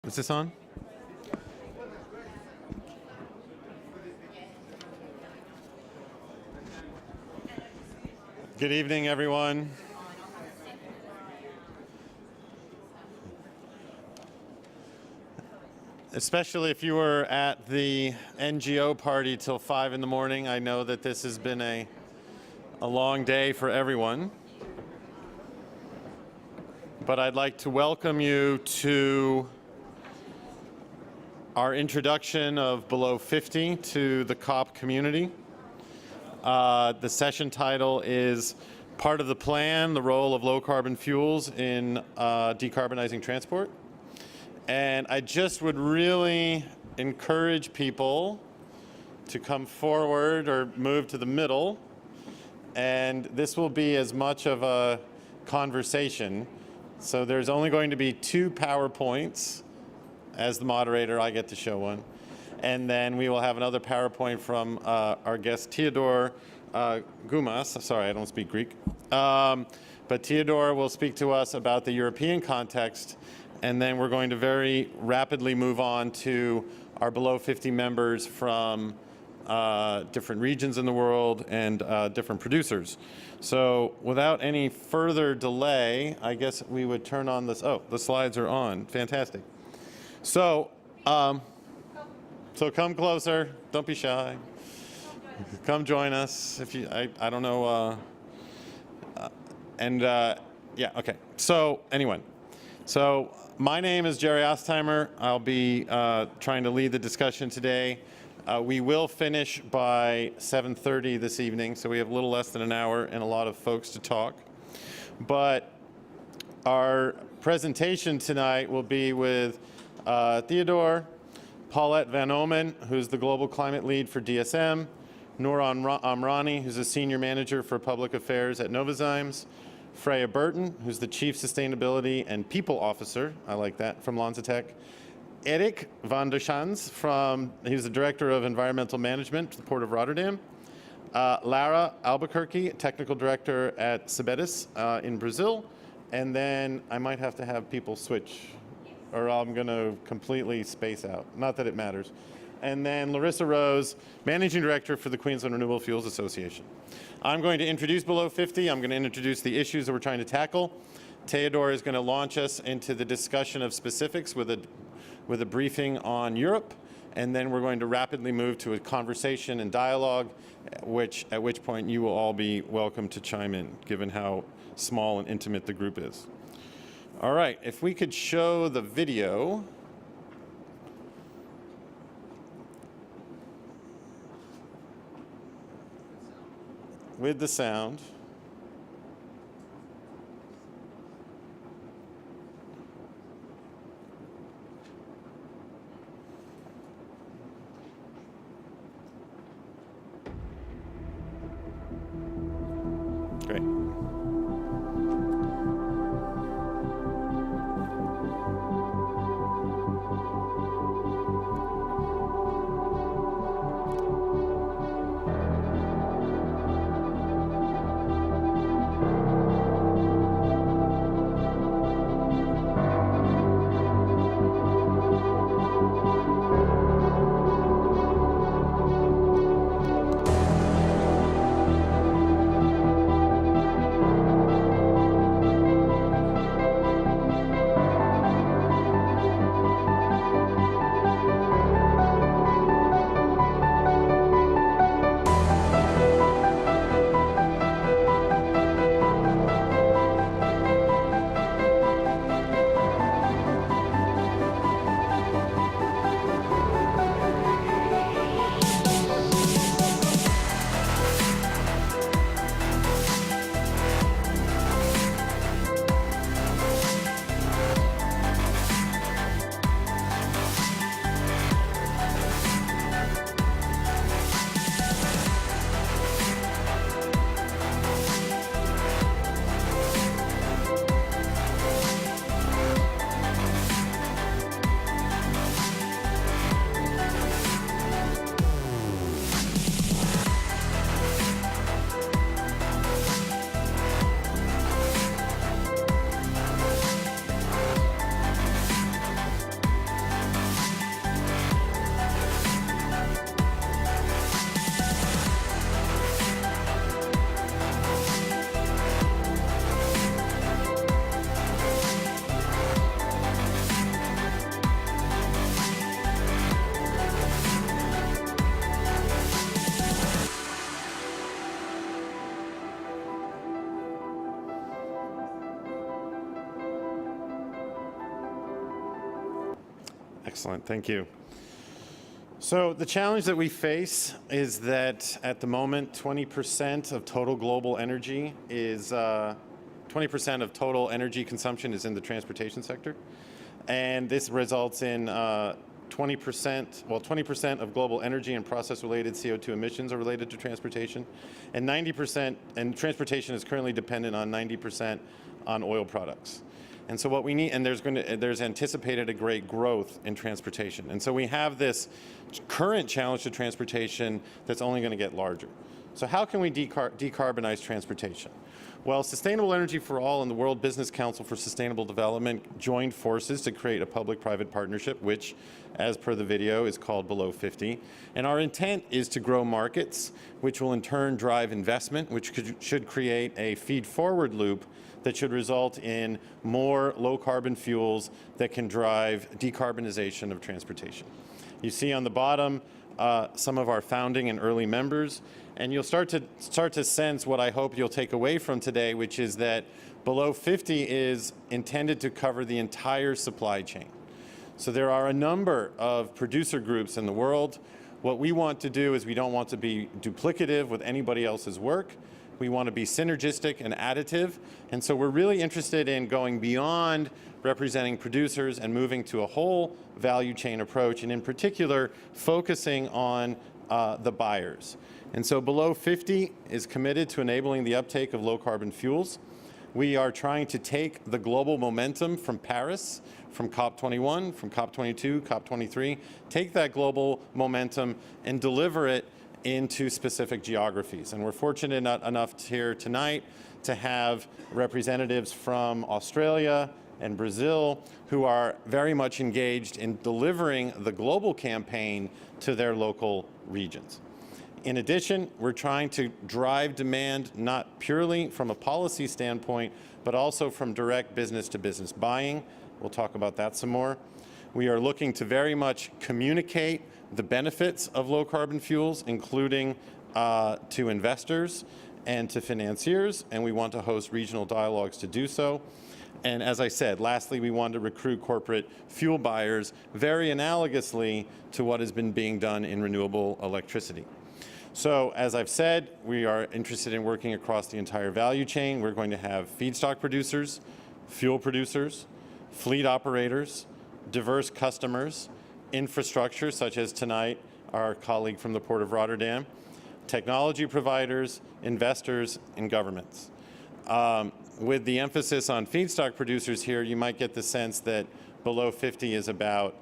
Is this on? Good evening, everyone. Especially if you were at the NGO party till 5 in the morning, I know that this has been a long day for everyone. But I'd like to welcome you to our introduction of Below 50 to the COP community. The session title is Part of the Plan, the Role of Low Carbon Fuels in Decarbonizing Transport. And I just would really encourage people to come forward or move to the middle. And this will be as much of a conversation. So there's only going to be 2 PowerPoints. As the moderator, I get to show one. And then we will have another PowerPoint from our guest Theodore Goumas. Sorry, I don't speak Greek. But Theodore will speak to us about the European context. And then we're going to very rapidly move on to our Below 50 members from different regions in the world and different producers. So without any further delay, I guess we would turn on this. Oh, the slides are on. Fantastic. So, so come closer. Don't be shy. Come join us. If you, I don't know. Yeah, okay. So anyway, so my name is Jerry Ostheimer. I'll be trying to lead the discussion today. We will finish by 7:30 this evening, so we have a little less than an hour and a lot of folks to talk. But our presentation tonight will be with Theodore, Paulette Van Omen, who's the Global Climate Lead for DSM, Noor Amrani, who's a Senior Manager for Public Affairs at Novozymes, Freya Burton, who's the Chief Sustainability and People Officer, I like that, from Lanzatech, Erik van der Schans, he's the Director of Environmental Management for the Port of Rotterdam, Lara Albuquerque, Technical Director at Sebetis in Brazil, and then I might have to have people switch, or I'm going to completely space out. Not that it matters. And then Larissa Rose, Managing Director for the Queensland Renewable Fuels Association. I'm going to introduce Below 50. I'm going to introduce the issues that we're trying to tackle. Theodore is going to launch us into the discussion of specifics with a briefing on Europe. And then we're going to rapidly move to a conversation and dialogue, at which point you will all be welcome to chime in, given how small and intimate the group is. All right, if we could show the video. With the sound. Great. Excellent, thank you. So the challenge that we face is that at the moment, 20% of total global energy is 20% of total energy consumption is in the transportation sector, and this results in 20% of global energy and process-related CO2 emissions are related to transportation, and 90%, and transportation is currently dependent on 90% on oil products. And so what we need, and there's anticipated a great growth in transportation. And so we have this current challenge to transportation that's only going to get larger. So how can we decarbonize transportation? Well, Sustainable Energy for All and the World Business Council for Sustainable Development joined forces to create a public-private partnership, which, as per the video, is called Below 50. And our intent is to grow markets, which will in turn drive investment, which should create a feed-forward loop that should result in more low-carbon fuels that can drive decarbonization of transportation. You see on the bottom some of our founding and early members, and you'll start to sense what I hope you'll take away from today, which is that Below 50 is intended to cover the entire supply chain. So there are a number of producer groups in the world. What we want to do is we don't want to be duplicative with anybody else's work. We want to be synergistic and additive. And so we're really interested in going beyond representing producers and moving to a whole value chain approach, and in particular, focusing on the buyers. And so Below 50 is committed to enabling the uptake of low-carbon fuels. We are trying to take the global momentum from Paris, from COP21, from COP22, COP23, take that global momentum and deliver it into specific geographies. And we're fortunate enough here tonight to have representatives from Australia and Brazil who are very much engaged in delivering the global campaign to their local regions. In addition, we're trying to drive demand not purely from a policy standpoint, but also from direct business-to-business buying. We'll talk about that some more. We are looking to very much communicate the benefits of low-carbon fuels, including to investors and to financiers, and we want to host regional dialogues to do so. And as I said, lastly, we want to recruit corporate fuel buyers very analogously to what has been being done in renewable electricity. So as I've said, we are interested in working across the entire value chain. We're going to have feedstock producers, fuel producers, fleet operators, diverse customers, infrastructure such as tonight, our colleague from the Port of Rotterdam, technology providers, investors, and governments. With the emphasis on feedstock producers here, you might get the sense that Below 50 is about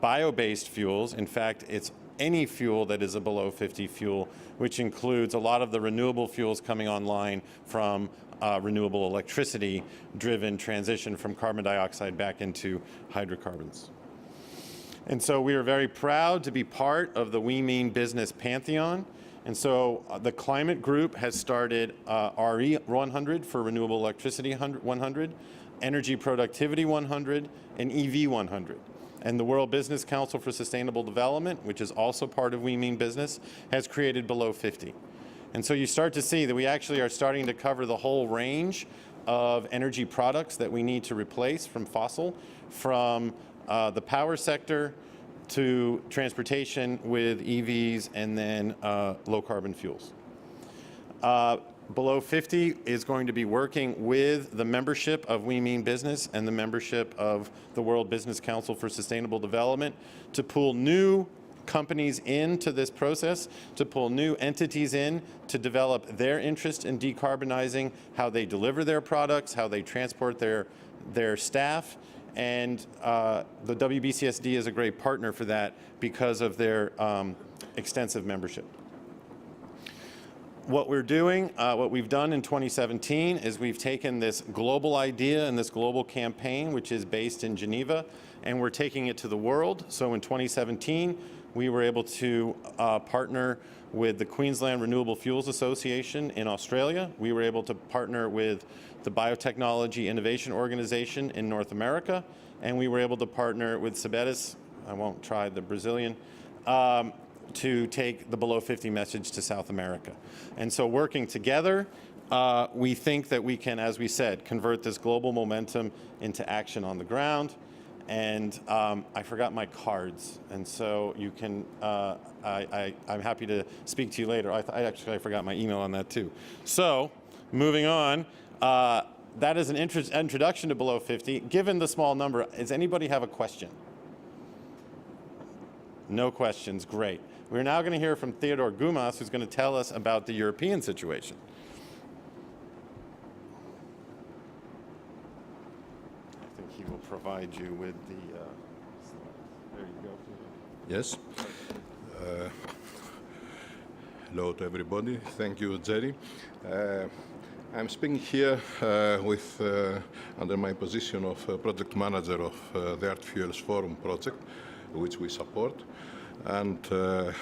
bio-based fuels. In fact, it's any fuel that is a Below 50 fuel, which includes a lot of the renewable fuels coming online from renewable electricity-driven transition from carbon dioxide back into hydrocarbons. And so we are very proud to be part of the We Mean Business Pantheon. And so the Climate Group has started RE 100 for Renewable Electricity 100, Energy Productivity 100, and EV 100. And the World Business Council for Sustainable Development, which is also part of We Mean Business, has created Below 50. And so you start to see that we actually are starting to cover the whole range of energy products that we need to replace from fossil, from the power sector to transportation with EVs and then low-carbon fuels. Below 50 is going to be working with the membership of We Mean Business and the membership of the World Business Council for Sustainable Development to pull new companies into this process, to pull new entities in to develop their interest in decarbonizing how they deliver their products, how they transport their staff. And the WBCSD is a great partner for that because of their extensive membership. What we're doing, what we've done in 2017 is we've taken this global idea and this global campaign, which is based in Geneva, and we're taking it to the world. So in 2017, we were able to partner with the Queensland Renewable Fuels Association in Australia. We were able to partner with the Biotechnology Innovation Organization in North America, and we were able to partner with Cebetis, I won't try the Brazilian, to take the Below 50 message to South America. And so working together, we think that we can, as we said, convert this global momentum into action on the ground. and I forgot my cards, and so you can. I'm happy to speak to you later. I forgot my email on that too. So, moving on. That is an introduction to below 50. Given the small number, does anybody have a question? No questions. Great. We're now going to hear from Theodor Gumas, who's going to tell us about the European situation. I think he will provide you with the slides. There you go. Yes. Hello to everybody. Thank you, Jerry. I'm speaking here under my position of project manager of the Art Fuels Forum project, which we support. And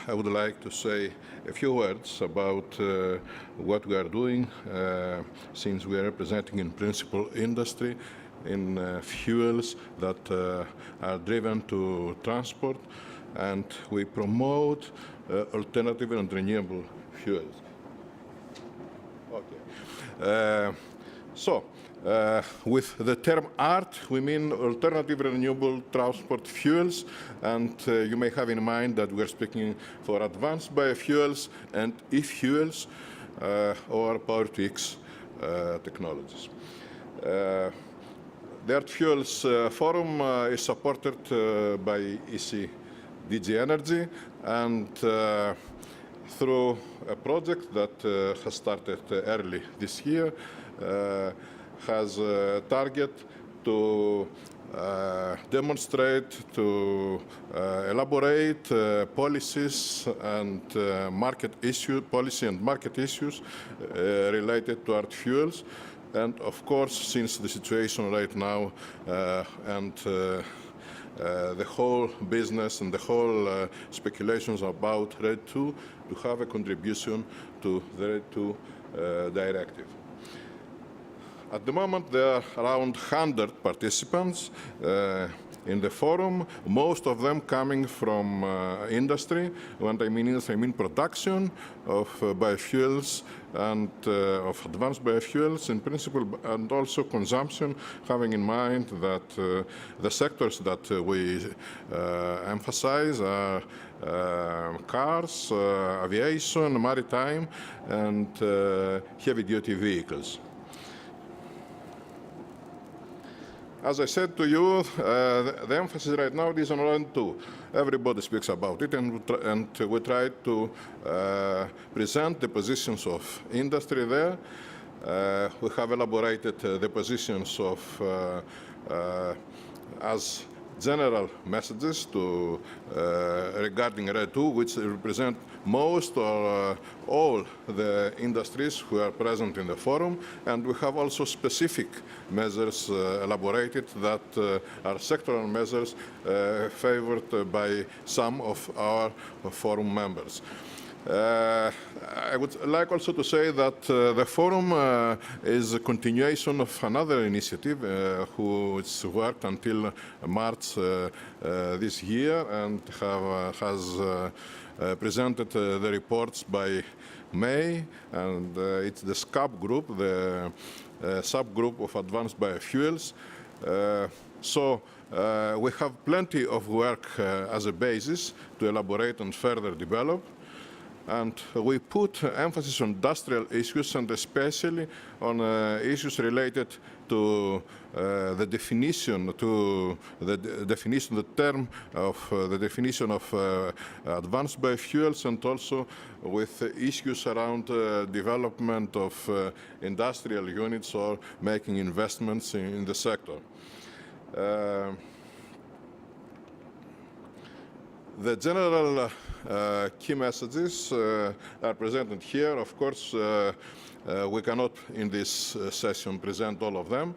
I would like to say a few words about what we are doing, since we are representing in principle industry in fuels that are driven to transport, and we promote alternative and renewable fuels. With the term ART, we mean alternative renewable transport fuels, and you may have in mind that we're speaking for advanced biofuels and e-fuels or power-to-X technologies. The Art Fuels Forum is supported by DG Energy, and through a project that has started early this year, has a target to demonstrate, to elaborate policies and policy and market issues related to art fuels. And of course, since the situation right now and the whole business and the whole speculations about RED II, to have a contribution to the RED II directive. At the moment, there are around 100 participants in the forum, most of them coming from industry. When I mean industry, I mean production of biofuels and of advanced biofuels in principle, and also consumption, having in mind that the sectors that we emphasize are cars, aviation, maritime, and heavy-duty vehicles. As I said to you, the emphasis right now is on RED II. Everybody speaks about it, and we try to present the positions of industry there. We have elaborated the positions of as general messages to regarding RED II, which represent most or all the industries who are present in the forum, and we have also specific measures elaborated that are sectoral measures favored by some of our forum members. I would like also to say that the forum is a continuation of another initiative which worked until March this year and has presented the reports by May, and it's the SCAP group, the subgroup of advanced biofuels. We have plenty of work as a basis to elaborate and further develop. And we put emphasis on industrial issues, and especially on issues related to the definition, the term of the definition of advanced biofuels, and also with issues around development of industrial units or making investments in the sector. The general key messages are presented here. Of course, we cannot in this session present all of them.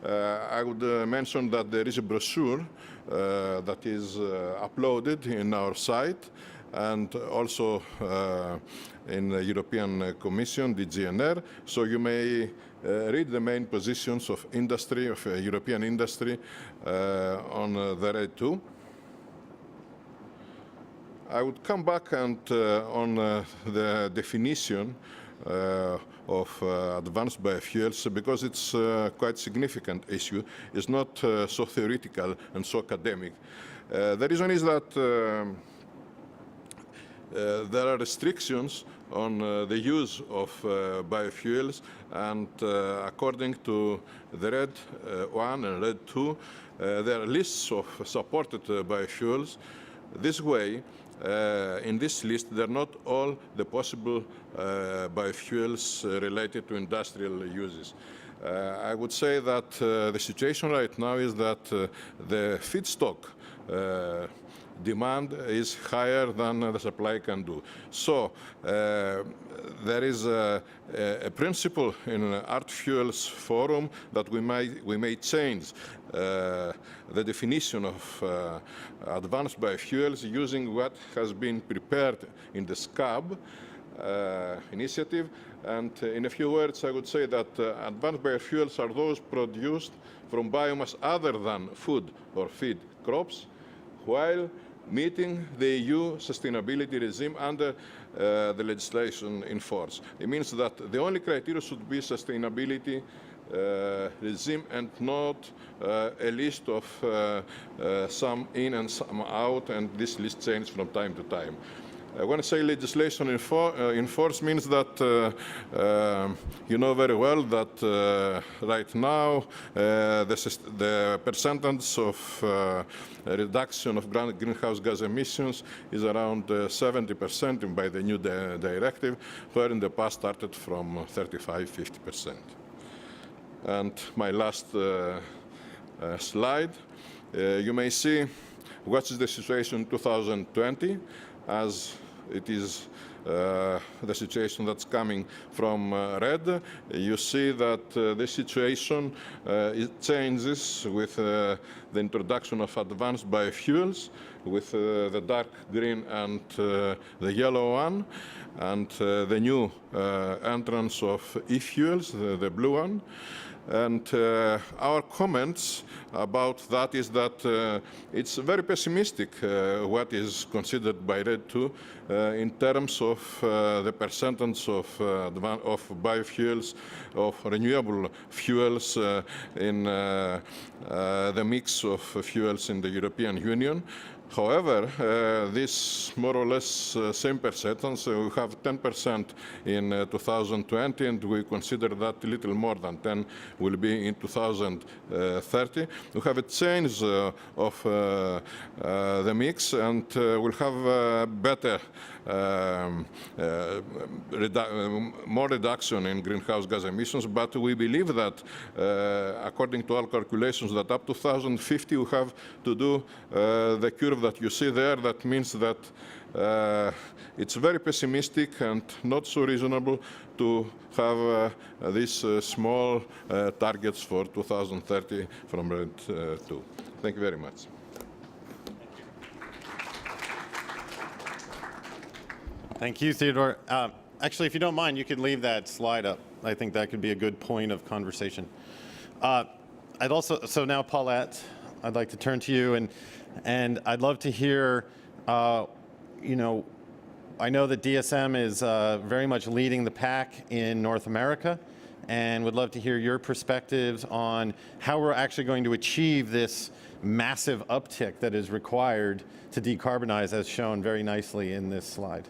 I would mention that there is a brochure that is uploaded in our site, and also in the European Commission, the GNR, so you may read the main positions of industry, of European industry on the RED II. I would come back and on the definition of advanced biofuels because it's quite significant issue. It's not so theoretical and so academic. The reason is that there are restrictions on the use of biofuels, and according to the RED 1 and RED 2, there are lists of supported biofuels. This way, in this list, there are not all the possible biofuels related to industrial uses. I would say that the situation right now is that the feedstock demand is higher than the supply can do. So there is a principle in Art Fuels Forum that we may change the definition of advanced biofuels using what has been prepared in the SCAB initiative. And in a few words, I would say that advanced biofuels are those produced from biomass other than food or feed crops, while meeting the EU sustainability regime under the legislation in force. It means that the only criteria should be sustainability regime and not a list of some in and some out, and this list changes from time to time. When I say legislation in force means that you know very well that right now the percentage of reduction of greenhouse gas emissions is around 70% by the new directive, where in the past started from 35–50%. And my last slide, you may see what is the situation in 2020, as it is the situation that's coming from RED. You see that the situation it changes with the introduction of advanced biofuels, with the dark green and the yellow one, and the new entrance of e-fuels, the blue one. And our comments about that is that it's very pessimistic what is considered by RED 2 in terms of the percentage of biofuels, of renewable fuels in the mix of fuels in the European Union. However, this more or less same percentage, we have 10% in 2020, and we consider that a little more than 10 will be in 2030. We have a change of the mix, and we'll have better, more reduction in greenhouse gas emissions, but we believe that, according to our calculations, that up to 2050 we have to do the curve that you see there. That means that it's very pessimistic and not so reasonable to have these small targets for 2030 from RED 2. Thank you very much. Thank you, Theodore. Actually, if you don't mind, you could leave that slide up. I think that could be a good point of conversation. I'd also, so now Paulette, I'd like to turn to you, and I'd love to hear, you know, I know that DSM is very much leading the pack in North America, and would love to hear your perspectives on how we're actually going to achieve this massive uptick that is required to decarbonize, as shown very nicely in this slide.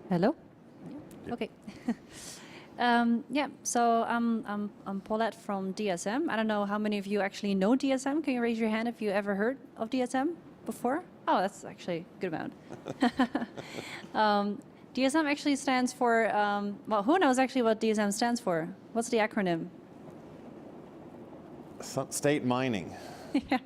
Hello? Yeah. Okay. Yeah, so I'm Paulette from DSM. I don't know how many of you actually know DSM. Can you raise your hand if you ever heard of DSM before? Oh, that's actually a good amount. DSM actually stands for, well, who knows actually what DSM stands for? What's the acronym? State mining. Yeah,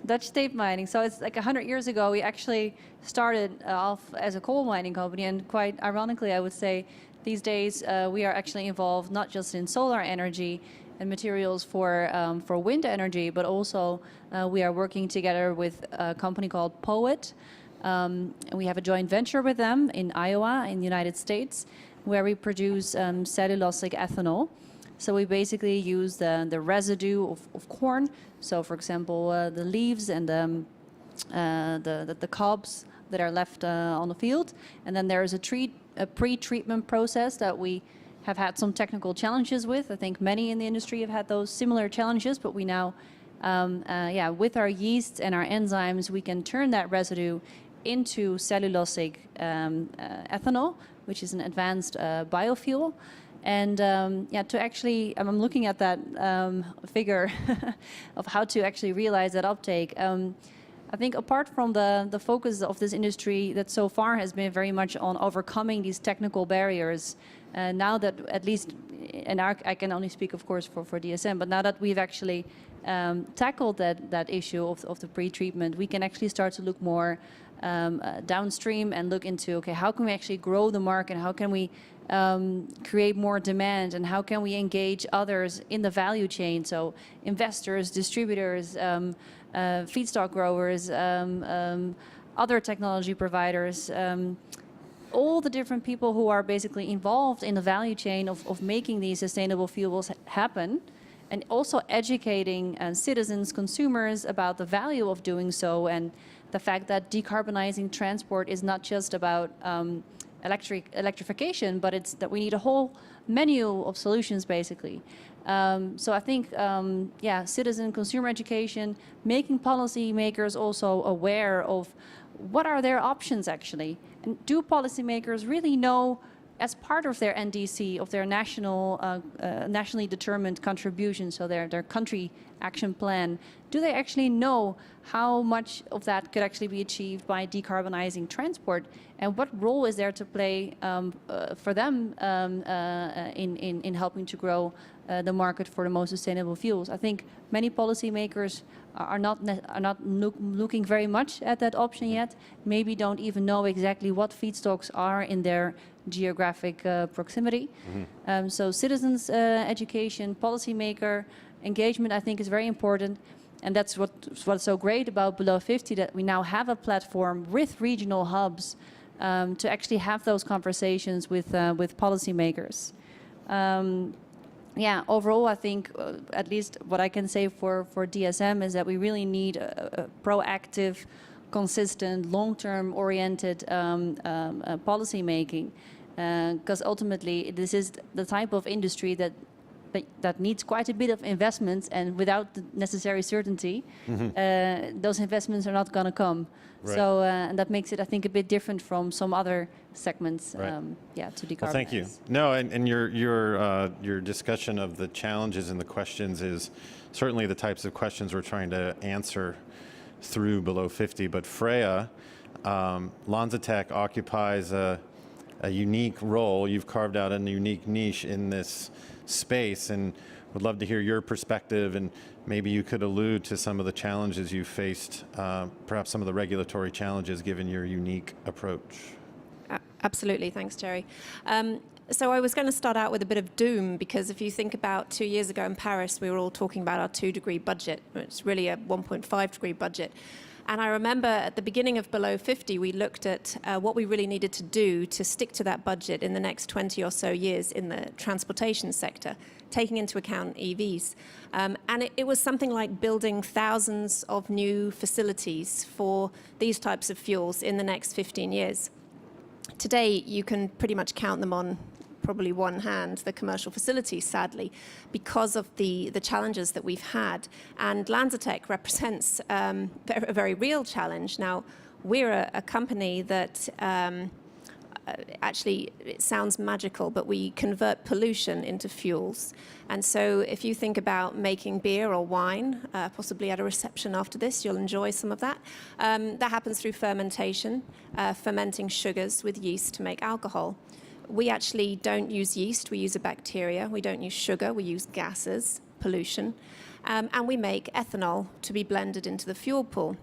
Dutch state mining. So it's like 100 years ago, we actually started off as a coal mining company, and quite ironically, I would say, these days, we are actually involved not just in solar energy and materials for wind energy, but also we are working together with a company called POET. And we have a joint venture with them in Iowa, in the United States, where we produce cellulosic ethanol. So we basically use the residue of corn. So, for example, the leaves and the cobs that are left on the field. And then there is a pre-treatment process that we have had some technical challenges with. I think many in the industry have had those similar challenges, but we now, with our yeasts and our enzymes, we can turn that residue into cellulosic ethanol, which is an advanced biofuel. And to actually, I'm looking at that figure of how to actually realize that uptake. I think apart from the focus of this industry that so far has been very much on overcoming these technical barriers, now that at least, and I can only speak of course for DSM, but now that we've actually tackled that issue of the pre-treatment, we can actually start to look more downstream and look into, okay, how can we actually grow the market? How can we create more demand, and how can we engage others in the value chain? So investors, distributors, feedstock growers, other technology providers, all the different people who are basically involved in the value chain of making these sustainable fuels happen, and also educating citizens, consumers about the value of doing so, and the fact that decarbonizing transport is not just about electrification, but it's that we need a whole menu of solutions, basically. So I think, citizen consumer education, making policymakers also aware of what are their options actually, and do policymakers really know, as part of their NDC, of their nationally determined contribution, so their country action plan, do they actually know how much of that could actually be achieved by decarbonizing transport, and what role is there to play for them in helping to grow the market for the most sustainable fuels? I think many policymakers are not looking very much at that option yet, maybe don't even know exactly what feedstocks are in their geographic proximity. Mm-hmm. So citizens education, policymaker engagement, I think, is very important. And that's what's so great about Below 50, that we now have a platform with regional hubs to actually have those conversations with policymakers. Overall, I think at least what I can say for DSM is that we really need a proactive, consistent, long-term oriented policy making, because ultimately this is the type of industry that needs quite a bit of investments, and without the necessary certainty, those investments are not going to come. Right. So, and that makes it, I think, a bit different from some other segments, right. To decarbonize. Well, thank you. No, and your discussion of the challenges and the questions is certainly the types of questions we're trying to answer through Below 50. But Freya, LanzaTech occupies a unique role. You've carved out a unique niche in this space, and would love to hear your perspective, and maybe you could allude to some of the challenges you faced, perhaps some of the regulatory challenges given your unique approach. Absolutely, thanks, Jerry. So I was going to start out with a bit of doom, because if you think about 2 years ago in Paris, we were all talking about our 2-degree budget. It's really a 1.5-degree budget. And I remember at the beginning of Below 50, we looked at what we really needed to do to stick to that budget in the next 20 or so years in the transportation sector, taking into account EVs. And it was something like building thousands of new facilities for these types of fuels in the next 15 years. Today, you can pretty much count them on probably one hand, the commercial facilities, sadly, because of the challenges that we've had. And LanzaTech represents a very real challenge. Now, we're a company that actually, it sounds magical, but we convert pollution into fuels. And so if you think about making beer or wine, possibly at a reception after this, you'll enjoy some of that. That happens through fermentation, fermenting sugars with yeast to make alcohol. We actually don't use yeast, we use a bacteria. We don't use sugar, we use gases, pollution. And we make ethanol to be blended into the fuel pool.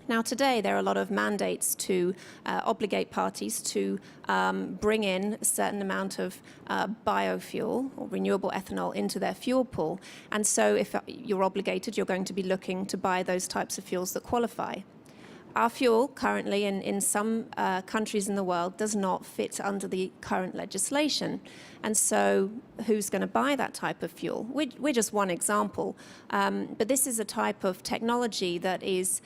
Now today, there are a lot of mandates to obligate parties to bring in a certain amount of biofuel or renewable ethanol into their fuel pool. And so if you're obligated, you're going to be looking to buy those types of fuels that qualify. Our fuel currently in some countries in the world does not fit under the current legislation. And so who's going to buy that type of fuel? We're just one example. But this is a type of technology that is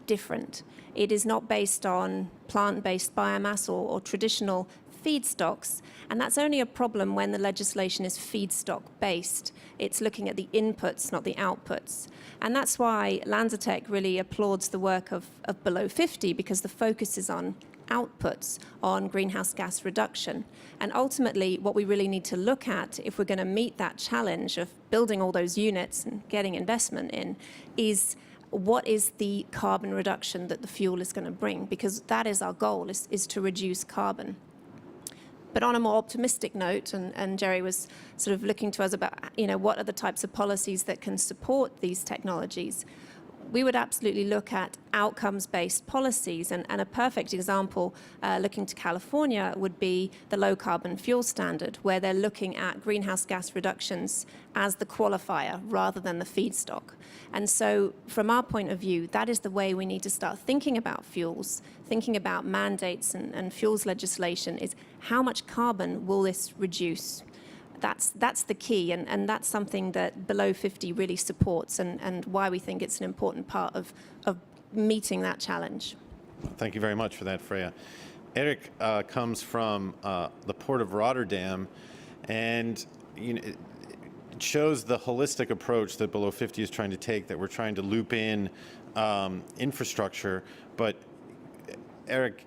different. It is not based on plant-based biomass or traditional feedstocks, and that's only a problem when the legislation is feedstock-based. It's looking at the inputs, not the outputs. And that's why LanzaTech really applauds the work of Below 50, because the focus is on outputs, on greenhouse gas reduction. And ultimately, what we really need to look at, if we're going to meet that challenge of building all those units and getting investment in, is what is the carbon reduction that the fuel is going to bring? Because that is our goal, is to reduce carbon. But on a more optimistic note, and Jerry was sort of looking to us about, what are the types of policies that can support these technologies, we would absolutely look at outcomes-based policies. And a perfect example, looking to California, would be the low carbon fuel standard, where they're looking at greenhouse gas reductions as the qualifier rather than the feedstock. And so from our point of view, that is the way we need to start thinking about fuels, thinking about mandates and fuels legislation, is how much carbon will this reduce? That's the key, and that's something that Below 50 really supports, and why we think it's an important part of meeting that challenge. Thank you very much for that, Freya. Eric comes from the port of Rotterdam, and it shows the holistic approach that Below 50 is trying to take, that we're trying to loop in infrastructure. But Eric,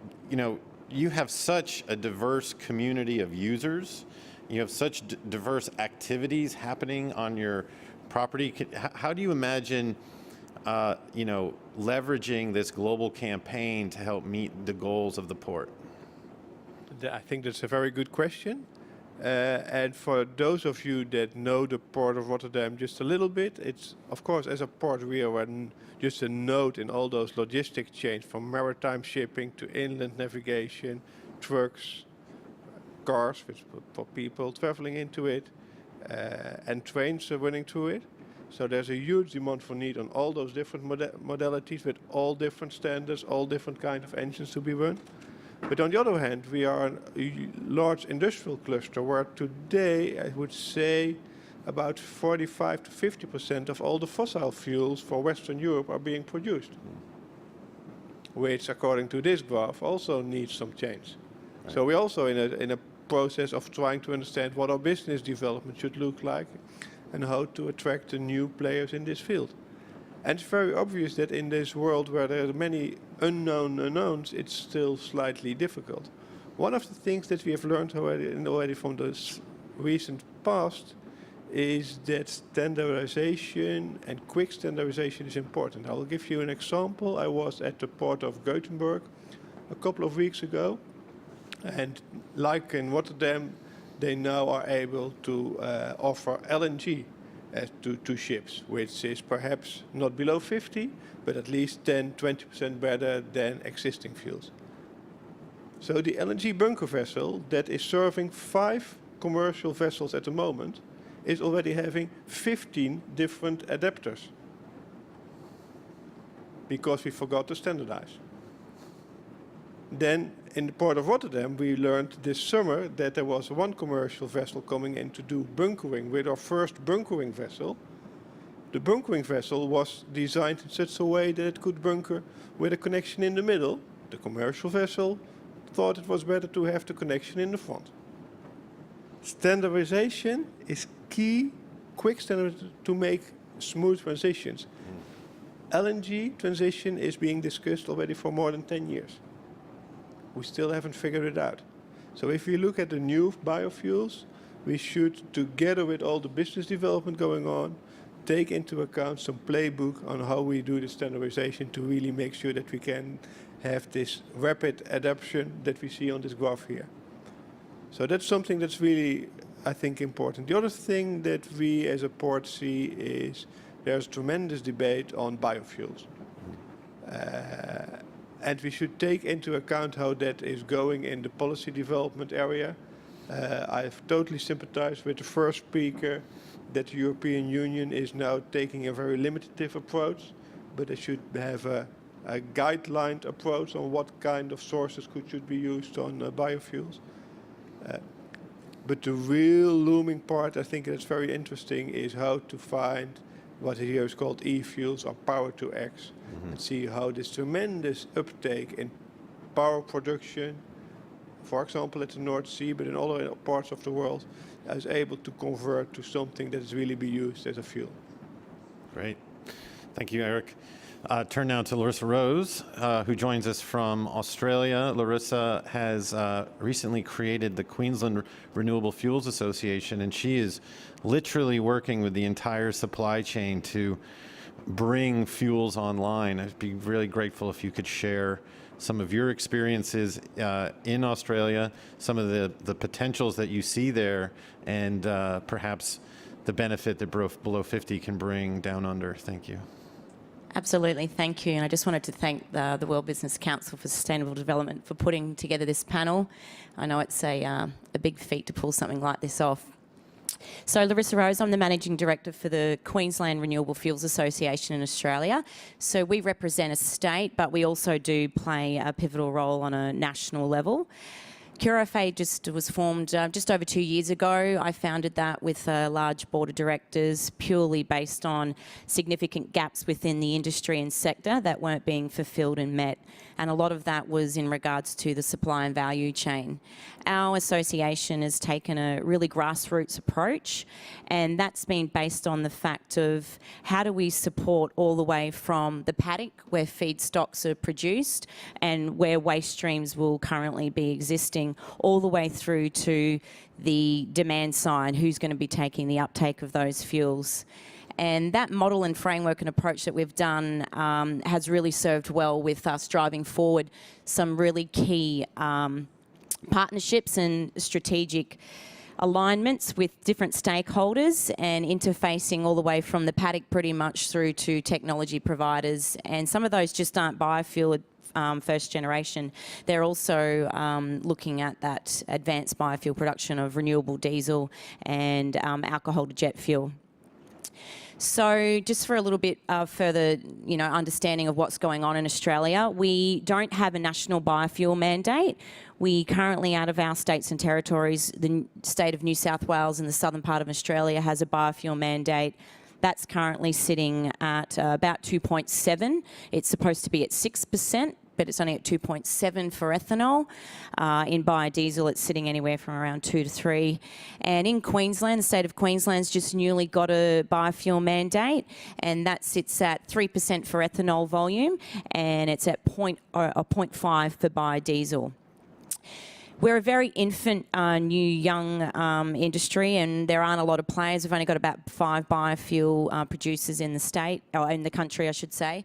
you have such a diverse community of users. You have such diverse activities happening on your property. How do you imagine, leveraging this global campaign to help meet the goals of the port? I think that's a very good question. And for those of you that know the port of Rotterdam just a little bit, it's, of course, as a port, we are just a node in all those logistic chains, from maritime shipping to inland navigation, trucks, cars for people traveling into it, and trains running through it. So there's a huge demand for need on all those different modalities, with all different standards, all different kind of engines to be run. But on the other hand, we are a large industrial cluster where today, I would say, about 45 to 50% of all the fossil fuels for Western Europe are being produced, which, according to this graph, also needs some change. Right. So we're also in a process of trying to understand what our business development should look like and how to attract the new players in this field. And it's very obvious that in this world where there are many unknown unknowns, it's still slightly difficult. One of the things that we have learned already from the recent past is that standardization and quick standardization is important. I will give you an example. I was at the port of Gothenburg a couple of weeks ago, and like in Rotterdam, they now are able to offer LNG to ships, which is perhaps not below 50, but at least 10-20% better than existing fuels. So the LNG bunker vessel that is serving 5 commercial vessels at the moment is already having 15 different adapters, because we forgot to standardize. Then in the port of Rotterdam, we learned this summer that there was one commercial vessel coming in to do bunkering with our first bunkering vessel. The bunkering vessel was designed in such a way that it could bunker with a connection in the middle. The commercial vessel thought it was better to have the connection in the front. Standardization is key, quick standard to make smooth transitions. LNG transition is being discussed already for more than 10 years. We still haven't figured it out. So if we look at the new biofuels, we should, together with all the business development going on, take into account some playbook on how we do the standardization to really make sure that we can have this rapid adoption that we see on this graph here. So that's something that's really, I think, important. The other thing that we as a port see is there's tremendous debate on biofuels. And we should take into account how that is going in the policy development area. I've totally sympathized with the first speaker that the European Union is now taking a very limitative approach, but they should have a guideline approach on what kind of sources should be used on biofuels. But the real looming part, I think that's very interesting, is how to find what here is called e-fuels or power to X, and see how this tremendous uptake in power production, for example at the North Sea, but in other parts of the world, is able to convert to something that is really be used as a fuel. Great. Thank you, Eric. Turn now to Larissa Rose, who joins us from Australia. Larissa has recently created the Queensland Renewable Fuels Association, and she is literally working with the entire supply chain to bring fuels online. I'd be really grateful if you could share some of your experiences in Australia, some of the potentials that you see there, and perhaps the benefit that Below 50 can bring down under. Thank you. Absolutely, thank you. And I just wanted to thank the World Business Council for Sustainable Development for putting together this panel. I know it's a big feat to pull something like this off. So Larissa Rose, I'm the Managing Director for the Queensland Renewable Fuels Association in Australia. So we represent a state, but we also do play a pivotal role on a national level. QRFA just was formed just over 2 years ago. I founded that with a large board of directors purely based on significant gaps within the industry and sector that weren't being fulfilled and met. And a lot of that was in regards to the supply and value chain. Our association has taken a really grassroots approach, and that's been based on the fact of how do we support all the way from the paddock where feedstocks are produced and where waste streams will currently be existing, all the way through to the demand side, who's going to be taking the uptake of those fuels. And that model and framework and approach that we've done has really served well with us driving forward some really key partnerships and strategic alignments with different stakeholders and interfacing all the way from the paddock pretty much through to technology providers. And some of those just aren't biofuel first generation. They're also looking at that advanced biofuel production of renewable diesel and alcohol to jet fuel. So just for a little bit further, understanding of what's going on in Australia, we don't have a national biofuel mandate. We currently, out of our states and territories, the state of New South Wales and the southern part of Australia has a biofuel mandate. That's currently sitting at about 2.7. It's supposed to be at 6%, but it's only at 2.7 for ethanol. In biodiesel, it's sitting anywhere from around 2 to 3. And in Queensland, the state of Queensland's just newly got a biofuel mandate, and that sits at 3% for ethanol volume, and it's at 0.5 for biodiesel. We're a very infant, new, young industry, and there aren't a lot of players. We've only got about 5 biofuel producers in the state, or in the country, I should say.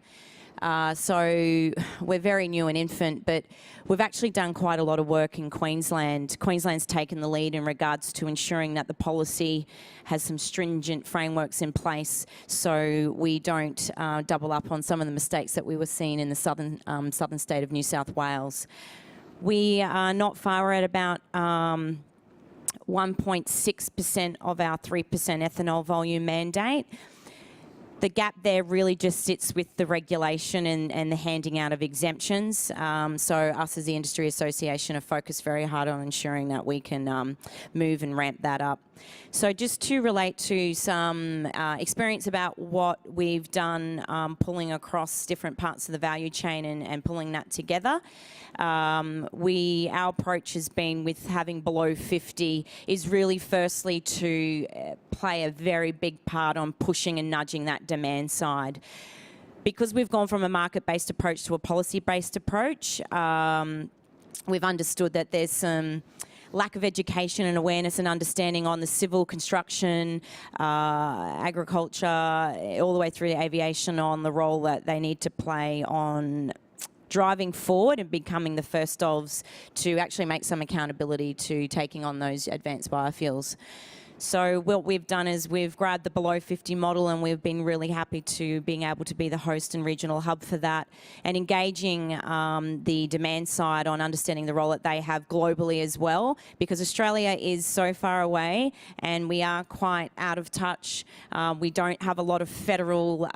So we're very new and infant, but we've actually done quite a lot of work in Queensland. Queensland's taken the lead in regards to ensuring that the policy has some stringent frameworks in place so we don't double up on some of the mistakes that we were seeing in the southern state of New South Wales. We are not far at about 1.6% of our 3% ethanol volume mandate. The gap there really just sits with the regulation and the handing out of exemptions. So us as the industry association are focused very hard on ensuring that we can move and ramp that up. So just to relate to some experience about what we've done pulling across different parts of the value chain and pulling that together. Our approach has been with having below 50 is really firstly to play a very big part on pushing and nudging that demand side. Because we've gone from a market-based approach to a policy-based approach, we've understood that there's some lack of education and awareness and understanding on the civil construction, agriculture, all the way through the aviation on the role that they need to play on driving forward and becoming the first ofs to actually make some accountability to taking on those advanced biofuels. So what we've done is we've grabbed the below 50 model, and we've been really happy to being able to be the host and regional hub for that, and engaging the demand side on understanding the role that they have globally as well, because Australia is so far away and we are quite out of touch. We don't have a lot of federal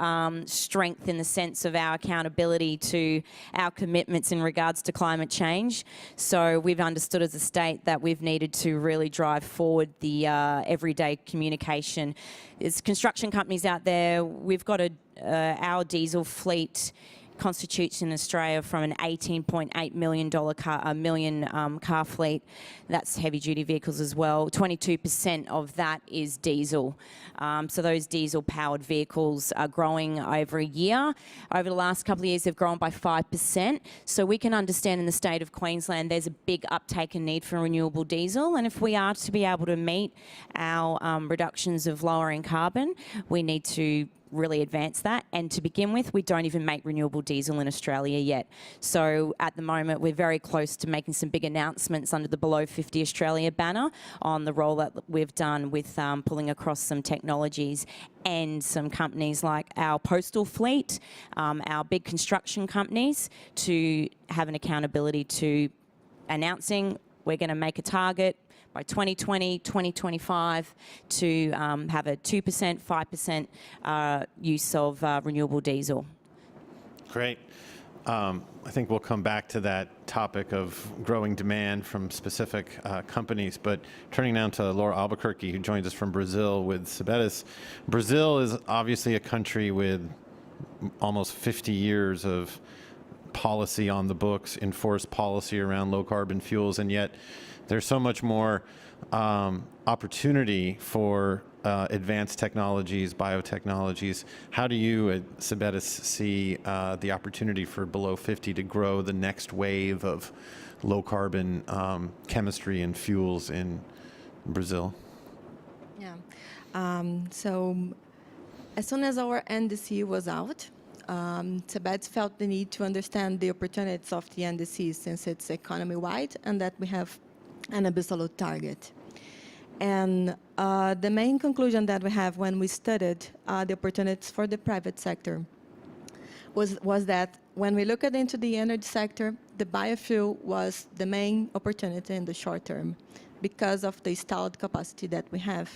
strength in the sense of our accountability to our commitments in regards to climate change. So we've understood as a state that we've needed to really drive forward the everyday communication. There's construction companies out there. We've got our diesel fleet constitutes in Australia from an $18.8 million car fleet. That's heavy-duty vehicles as well. 22% of that is diesel. So those diesel-powered vehicles are growing over a year. Over the last couple of years, they've grown by 5%. So we can understand in the state of Queensland there's a big uptake and need for renewable diesel. And if we are to be able to meet our reductions of lowering carbon, we need to really advance that. And to begin with, we don't even make renewable diesel in Australia yet. So at the moment, we're very close to making some big announcements under the Below 50 Australia banner on the rollout that we've done with pulling across some technologies and some companies like our postal fleet, our big construction companies, to have an accountability to announcing we're going to make a target by 2020, 2025 to have a 2%, 5% use of renewable diesel. Great. I think we'll come back to that topic of growing demand from specific companies, but turning now to Laura Albuquerque, who joins us from Brazil with Sebetis. Brazil is obviously a country with almost 50 years of policy on the books, enforced policy around low carbon fuels, and yet there's so much more opportunity for advanced technologies, biotechnologies. How do you at Sebetis see the opportunity for Below 50 to grow the next wave of low carbon chemistry and fuels in Brazil? Yeah. So as soon as our NDC was out, Sebetis felt the need to understand the opportunities of the NDC since it's economy-wide and that we have an absolute target. And the main conclusion that we have when we studied the opportunities for the private sector was that when we looked into the energy sector, the biofuel was the main opportunity in the short term because of the installed capacity that we have,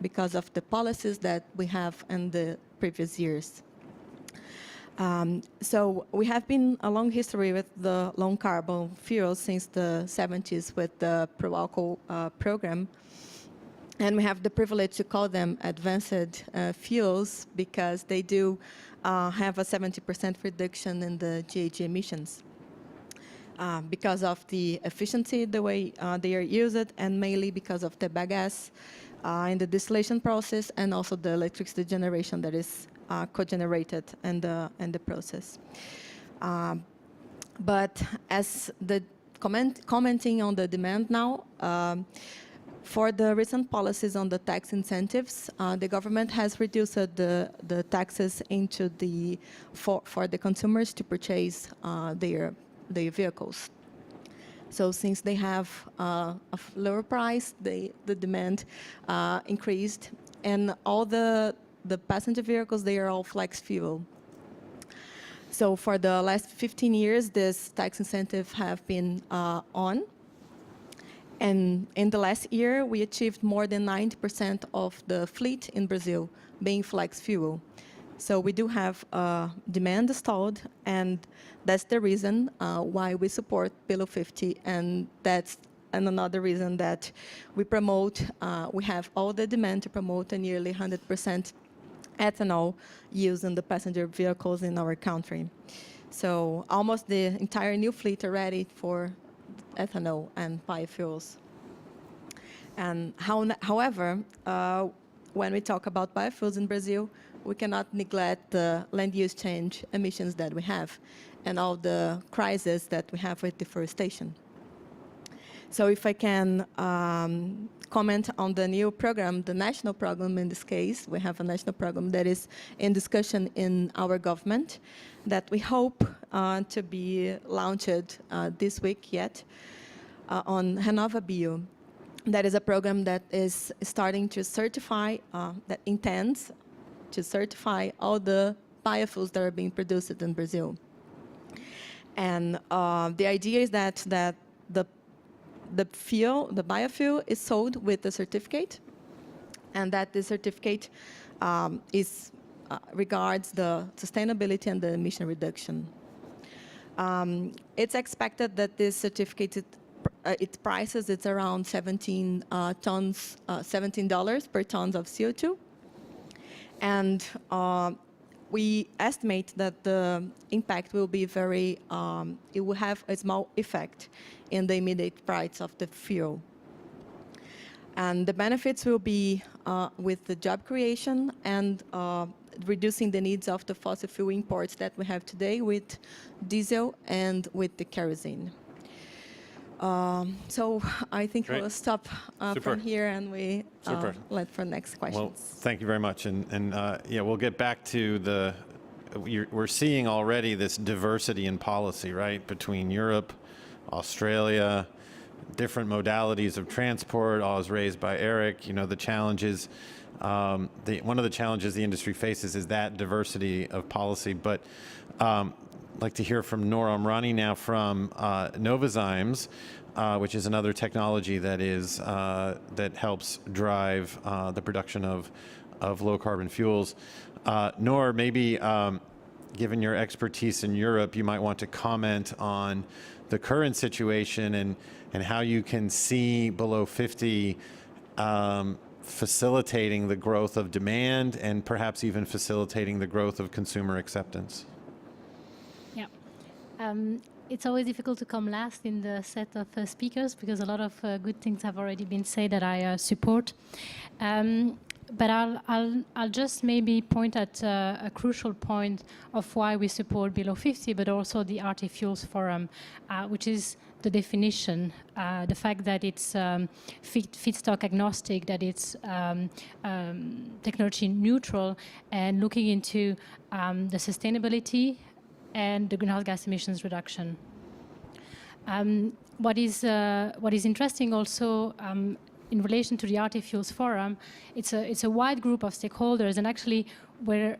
because of the policies that we have in the previous years. So we have been a long history with the low carbon fuels since the 70s with the pro-alcohol program. And we have the privilege to call them advanced fuels because they do have a 70% reduction in the GHG emissions because of the efficiency, the way they are used, and mainly because of the bagasse in the distillation process and also the electricity generation that is co-generated in the process. But as the commenting on the demand now, for the recent policies on the tax incentives, the government has reduced the taxes into for the consumers to purchase their vehicles. So since they have a lower price, the demand increased, and all the passenger vehicles, they are all flex fuel. So for the last 15 years, this tax incentive have been on. And in the last year, we achieved more than 90% of the fleet in Brazil being flex fuel. So we do have demand installed, and that's the reason why we support Below 50, and that's another reason that we promote, we have all the demand to promote a nearly 100% ethanol used in the passenger vehicles in our country. So almost the entire new fleet are ready for ethanol and biofuels. And however, when we talk about biofuels in Brazil, we cannot neglect the land use change emissions that we have and all the crises that we have with deforestation. So if I can comment on the new program, the national program in this case, we have a national program that is in discussion in our government that we hope to be launched this week yet on Renova Bio. That is a program that is starting to certify, that intends to certify all the biofuels that are being produced in Brazil. And the idea is that the biofuel is sold with a certificate, and that the certificate regards the sustainability and the emission reduction. It's expected that this certificated its prices, it's around $17 per tons of CO2. And we estimate that the impact will be very, it will have a small effect in the immediate price of the fuel. And the benefits will be with the job creation and reducing the needs of the fossil fuel imports that we have today with diesel and with the kerosene. So I think Great. I will stop Super. from here and we Super. let for next questions. Well, thank you very much. And yeah, we'll get back to we're seeing already this diversity in policy, right, between Europe, Australia, different modalities of transport, all as raised by Eric. You know, the challenges, one of the challenges the industry faces is that diversity of policy. But I'd like to hear from Noor Omrani now from Novozymes, which is another technology that is that helps drive the production of low carbon fuels. Noor, maybe given your expertise in Europe, you might want to comment on the current situation and how you can see below 50 facilitating the growth of demand and perhaps even facilitating the growth of consumer acceptance. Yeah. It's always difficult to come last in the set of speakers because a lot of good things have already been said that I support. But I'll just maybe point at a crucial point of why we support below 50, but also the RT Fuels Forum, which is the definition, the fact that it's feedstock agnostic, that it's technology neutral, and looking into the sustainability and the greenhouse gas emissions reduction. What is interesting also in relation to the RT Fuels Forum, it's a wide group of stakeholders, and actually we're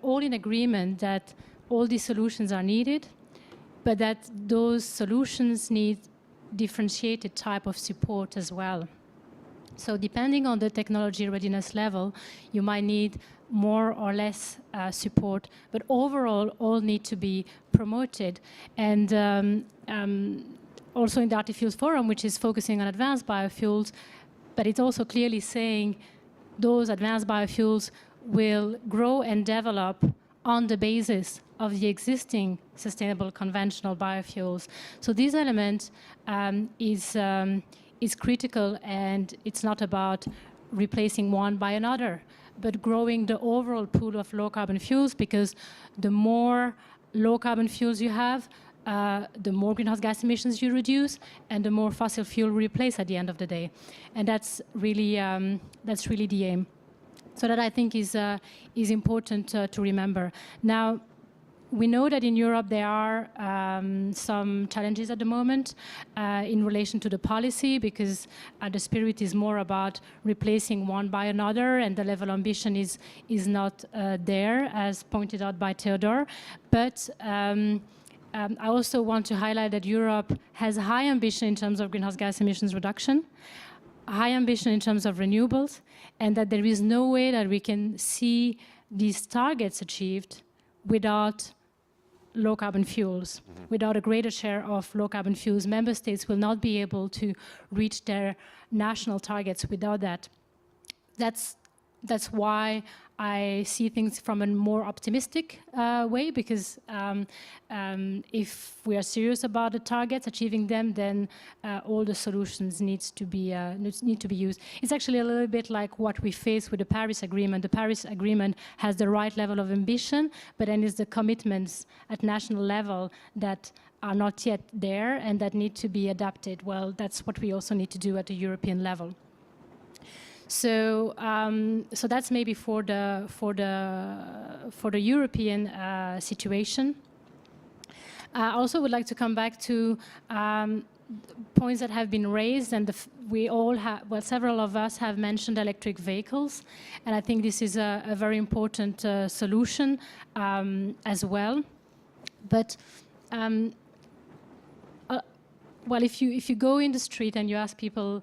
all in agreement that all these solutions are needed, but that those solutions need differentiated type of support as well. So depending on the technology readiness level, you might need more or less support, but overall all need to be promoted. And also in the RT Fuels Forum, which is focusing on advanced biofuels, but it's also clearly saying those advanced biofuels will grow and develop on the basis of the existing sustainable conventional biofuels. So this element is critical, and it's not about replacing one by another, but growing the overall pool of low carbon fuels, because the more low carbon fuels you have, the more greenhouse gas emissions you reduce, and the more fossil fuel replace at the end of the day. And that's really the aim. So that I think is important to remember. Now, we know that in Europe there are some challenges at the moment in relation to the policy, because the spirit is more about replacing one by another, and the level of ambition is not there, as pointed out by Theodore. But I also want to highlight that Europe has high ambition in terms of greenhouse gas emissions reduction, high ambition in terms of renewables, and that there is no way that we can see these targets achieved without low carbon fuels. Without a greater share of low carbon fuels, member states will not be able to reach their national targets without that. That's why I see things from a more optimistic way, because if we are serious about the targets, achieving them, then all the solutions need to be used. It's actually a little bit like what we face with the Paris Agreement. The Paris Agreement has the right level of ambition, but then it's the commitments at national level that are not yet there and that need to be adapted. Well, that's what we also need to do at the European level. So, so that's maybe for the European situation. I also would like to come back to points that have been raised, and we all have, well, several of us have mentioned electric vehicles, and I think this is a very important solution as well. But well, if you go in the street and you ask people,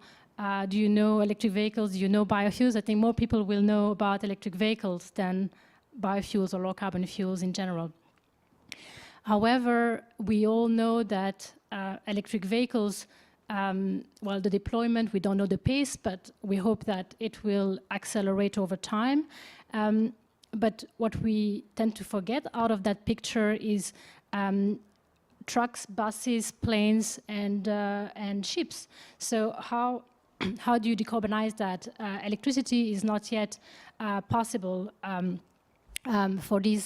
do you know electric vehicles? Do you know biofuels? I think more people will know about electric vehicles than biofuels or low carbon fuels in general. However, we all know that electric vehicles, well, the deployment, we don't know the pace, but we hope that it will accelerate over time. But what we tend to forget out of that picture is trucks, buses, planes, and ships. So how do you decarbonize that? Electricity is not yet possible for these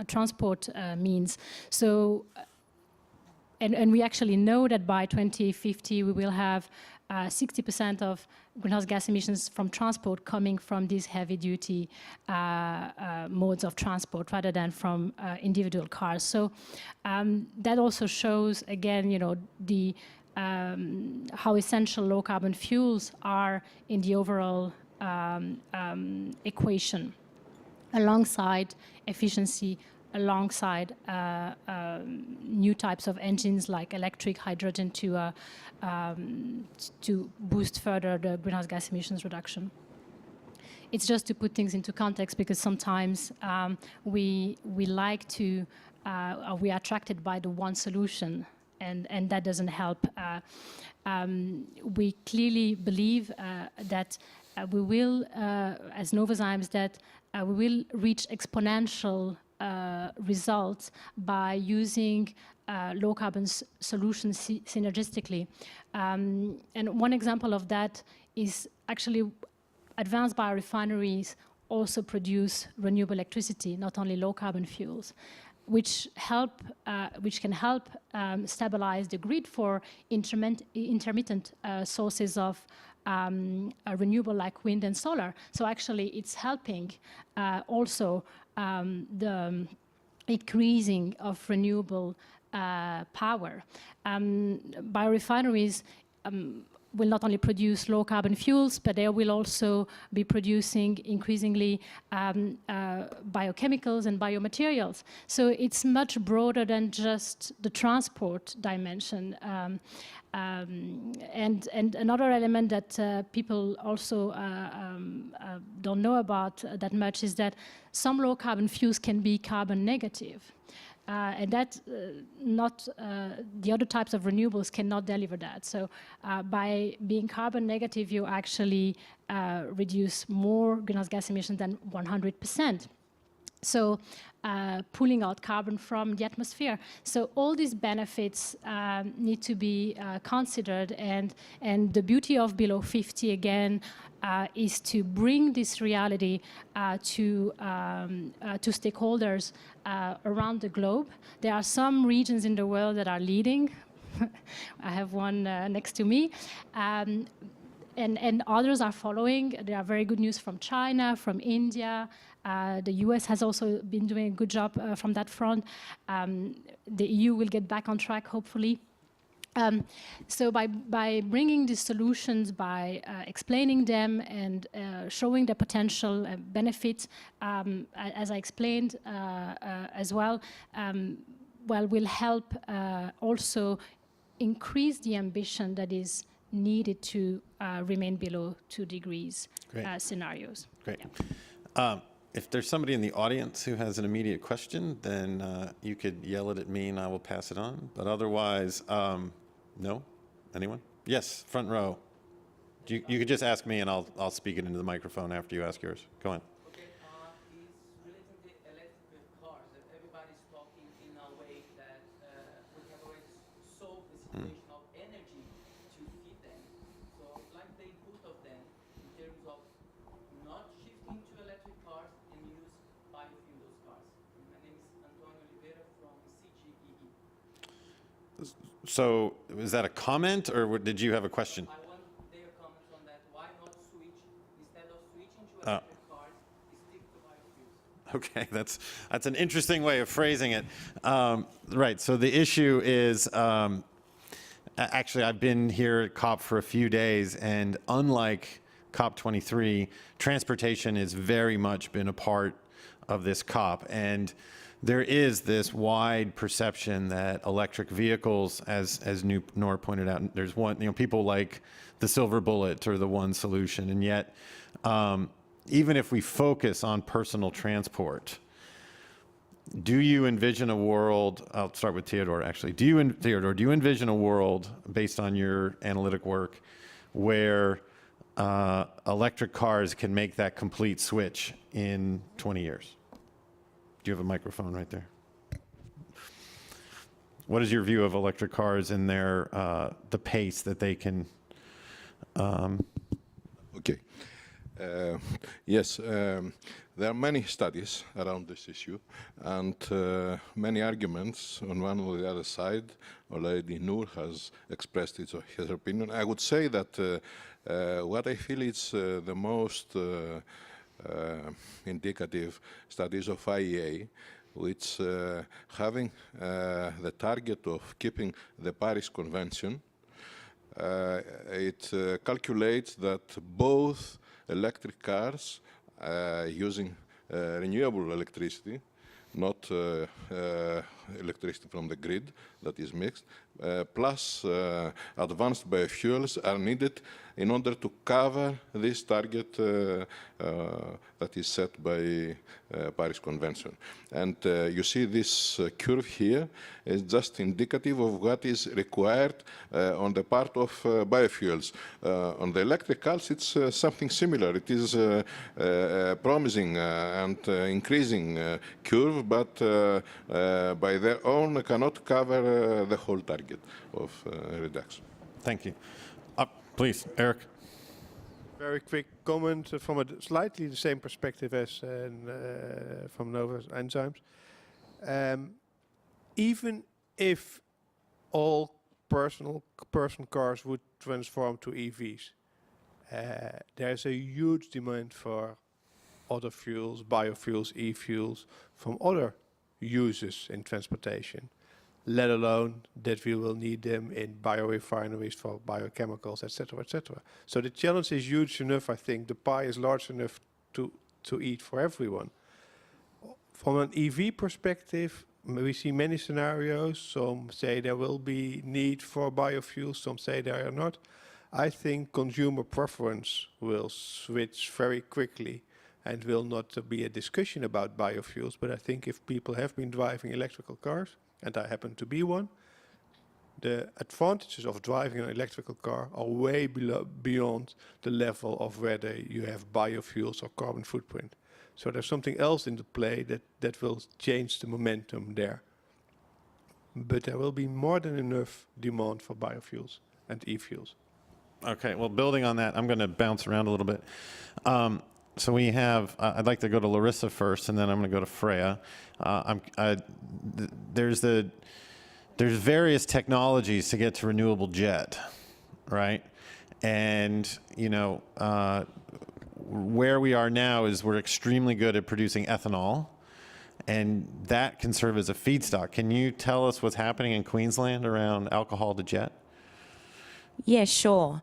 transport means. So, and we actually know that by 2050 we will have 60% of greenhouse gas emissions from transport coming from these heavy-duty modes of transport rather than from individual cars. So that also shows, again, the how essential low-carbon fuels are in the overall equation, alongside efficiency, alongside new types of engines like electric, hydrogen to boost further the greenhouse gas emissions reduction. It's just to put things into context, because sometimes we like to, we are attracted by the one solution, and that doesn't help. We clearly believe that we will, as Novozymes, that we will reach exponential results by using low-carbon solutions synergistically. And one example of that is actually advanced biorefineries also produce renewable electricity, not only low-carbon fuels, which can help stabilize the grid for intermittent sources of renewable, like wind and solar. So actually, it's helping also the increasing of renewable power. Biorefineries will not only produce low-carbon fuels, but they will also be producing increasingly biochemicals and biomaterials. So it's much broader than just the transport dimension. And another element that people also don't know about that much is that some low-carbon fuels can be carbon negative. And that not the other types of renewables cannot deliver that. So by being carbon negative, you actually reduce more greenhouse gas emissions than 100%. So pulling out carbon from the atmosphere. So all these benefits need to be considered, and the beauty of Below 50 again is to bring this reality to stakeholders around the globe. There are some regions in the world that are leading. I have one next to me. And others are following. There are very good news from China, from India. The US has also been doing a good job from that front. The EU will get back on track, hopefully. So by bringing these solutions, by explaining them and showing the potential benefits, as I explained as well, will help also increase the ambition that is needed to remain below 2 degrees scenarios. Great. Yeah. If there's somebody in the audience who has an immediate question, then you could yell it at me and I will pass it on. But otherwise, no? Anyone? Yes, front row. You could just ask me and I'll speak it into the microphone after you ask yours. Go on. Okay, it's related to electric cars, that everybody's talking in a way that we have already solved the situation of energy to feed them. So like the input of them in terms of not shifting to electric cars and use biofuels cars. My name is Antonio Oliveira from CGEE. So is that a comment or did you have a question? I want their comments on that. Why not switch, instead of switching to electric cars, stick to biofuels? Okay, that's an interesting way of phrasing it. Right, so the issue is, actually I've been here at COP for a few days, and unlike COP23, transportation has very much been a part of this COP. And there is this wide perception that electric vehicles, as Noor pointed out, there's one, people like the silver bullet or the one solution, and yet even if we focus on personal transport, do you envision a world, I'll start with Theodore actually, Theodore, do you envision a world based on your analytic work where electric cars can make that complete switch in 20 years? Do you have a microphone right there? What is your view of electric cars and their the pace that they can? Okay. Yes, there are many studies around this issue and many arguments on one or the other side. Already Noor has expressed his opinion. I would say that what I feel is the most indicative studies of IEA, which having the target of keeping the Paris Convention. It calculates that both electric cars using renewable electricity, not electricity from the grid that is mixed, plus advanced biofuels are needed in order to cover this target that is set by Paris Convention. And you see this curve here is just indicative of what is required on the part of biofuels. On the electric cars, it's something similar. It is promising and increasing curve, but by their own cannot cover the whole target of reduction. Thank you. Please, Eric. Very quick comment from a slightly the same perspective as from Nova's enzymes. Even if all person cars would transform to EVs, there's a huge demand for other fuels, biofuels, e-fuels, from other uses in transportation, let alone that we will need them in biorefineries for biochemicals, etc., etc. So the challenge is huge enough. I think the pie is large enough to eat for everyone. From an EV perspective, we see many scenarios. Some say there will be need for biofuels, some say there are not. I think consumer preference will switch very quickly and will not be a discussion about biofuels. But I think if people have been driving electrical cars, and I happen to be one, the advantages of driving an electrical car are way beyond the level of whether you have biofuels or carbon footprint. So there's something else in the play that will change the momentum there. But there will be more than enough demand for biofuels and e-fuels. Okay, well, building on that, I'm going to bounce around a little bit. So we have, I'd like to go to Larissa first, and then I'm going to go to Freya. There's various technologies to get to renewable jet, right? And, you know, where we are now is we're extremely good at producing ethanol, and that can serve as a feedstock. Can you tell us what's happening in Queensland around alcohol to jet? Yeah, sure.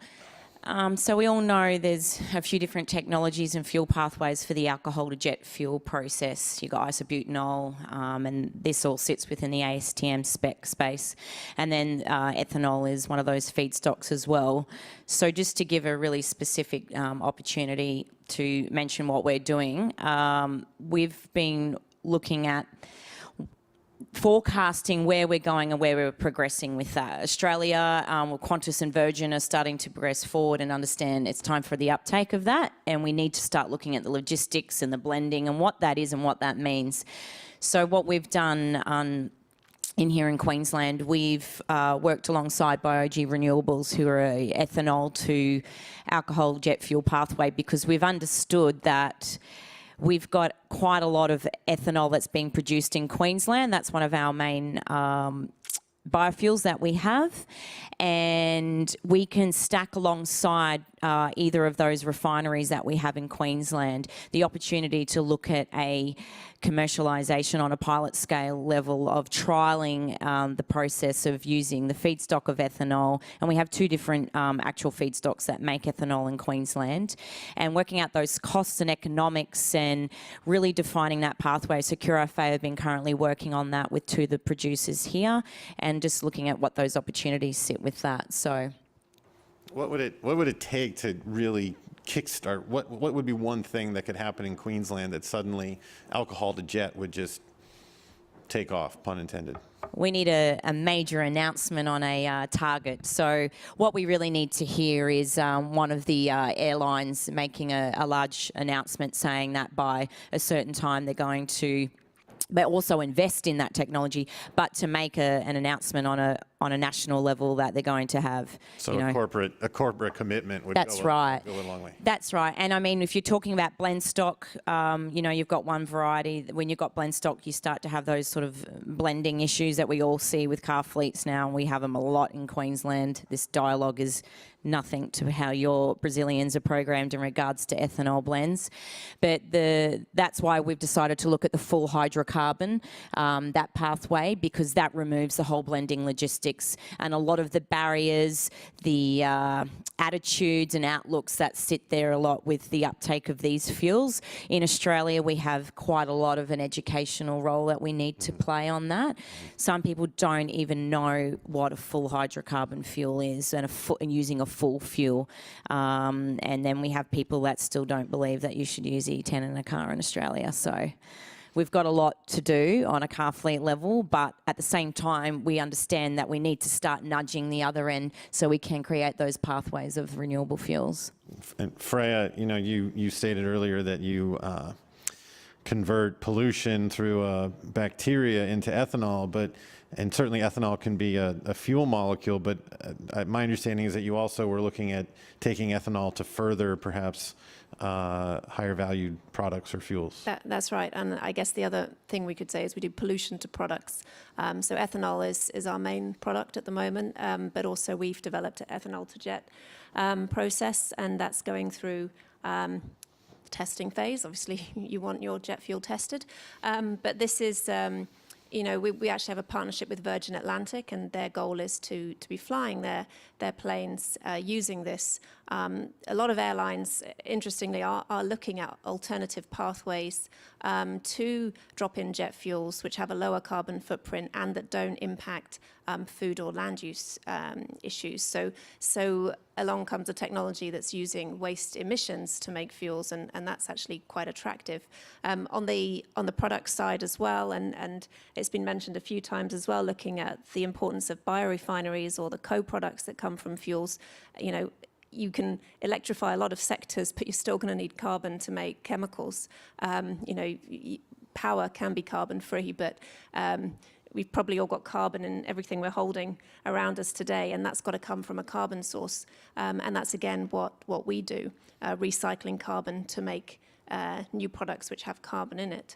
So we all know there's a few different technologies and fuel pathways for the alcohol to jet fuel process. You've got isobutanol, and this all sits within the ASTM spec space. And then ethanol is one of those feedstocks as well. So just to give a really specific opportunity to mention what we're doing, we've been looking at forecasting where we're going and where we're progressing with that. Australia, Qantas and Virgin are starting to progress forward and understand it's time for the uptake of that, and we need to start looking at the logistics and the blending and what that is and what that means. So what we've done in here in Queensland, we've worked alongside BioG Renewables, who are a ethanol to alcohol jet fuel pathway, because we've understood that we've got quite a lot of ethanol that's being produced in Queensland. That's one of our main biofuels that we have. And we can stack alongside either of those refineries that we have in Queensland the opportunity to look at a commercialisation on a pilot scale level of trialling the process of using the feedstock of ethanol. And we have two different actual feedstocks that make ethanol in Queensland, and working out those costs and economics and really defining that pathway. So CureFA have been currently working on that with two of the producers here, and just looking at what those opportunities sit with that. So what would it take to really kickstart? What would be one thing that could happen in Queensland that suddenly alcohol to jet would just take off, pun intended? We need a major announcement on a target. So what we really need to hear is one of the airlines making a large announcement saying that by a certain time they're going to also invest in that technology, but to make an announcement on a national level that they're going to have. So you know, a corporate commitment would That's right. go a long way. That's right. And I mean, if you're talking about blend stock, you know, you've got one variety. When you've got blend stock, you start to have those sort of blending issues that we all see with car fleets now. We have them a lot in Queensland. This dialogue is nothing to how your Brazilians are programmed in regards to ethanol blends. But that's why we've decided to look at the full hydrocarbon, that pathway, because that removes the whole blending logistics and a lot of the barriers, the attitudes and outlooks that sit there a lot with the uptake of these fuels. In Australia, we have quite a lot of an educational role that we need to play on that. Some people don't even know what a full hydrocarbon fuel is and using a full fuel. And then we have people that still don't believe that you should use E10 in a car in Australia. So we've got a lot to do on a car fleet level, but at the same time, we understand that we need to start nudging the other end so we can create those pathways of renewable fuels. And Freya, you know, you stated earlier that you convert pollution through bacteria into ethanol, and certainly ethanol can be a fuel molecule, but my understanding is that you also were looking at taking ethanol to further perhaps higher valued products or fuels. That's right. And I guess the other thing we could say is we do pollution to products. So ethanol is our main product at the moment, but also we've developed an ethanol to jet process, and that's going through testing phase. Obviously, you want your jet fuel tested. But this is, you know, we actually have a partnership with Virgin Atlantic, and their goal is to be flying their planes using this. A lot of airlines, interestingly, are looking at alternative pathways to drop-in jet fuels, which have a lower carbon footprint and that don't impact food or land use issues. So along comes a technology that's using waste emissions to make fuels, and that's actually quite attractive. On the product side as well, and it's been mentioned a few times as well, looking at the importance of biorefineries or the co-products that come from fuels. You know, you can electrify a lot of sectors, but you're still going to need carbon to make chemicals. You know, power can be carbon free, but we've probably all got carbon in everything we're holding around us today, and that's got to come from a carbon source. And that's, again, what we do, recycling carbon to make new products which have carbon in it.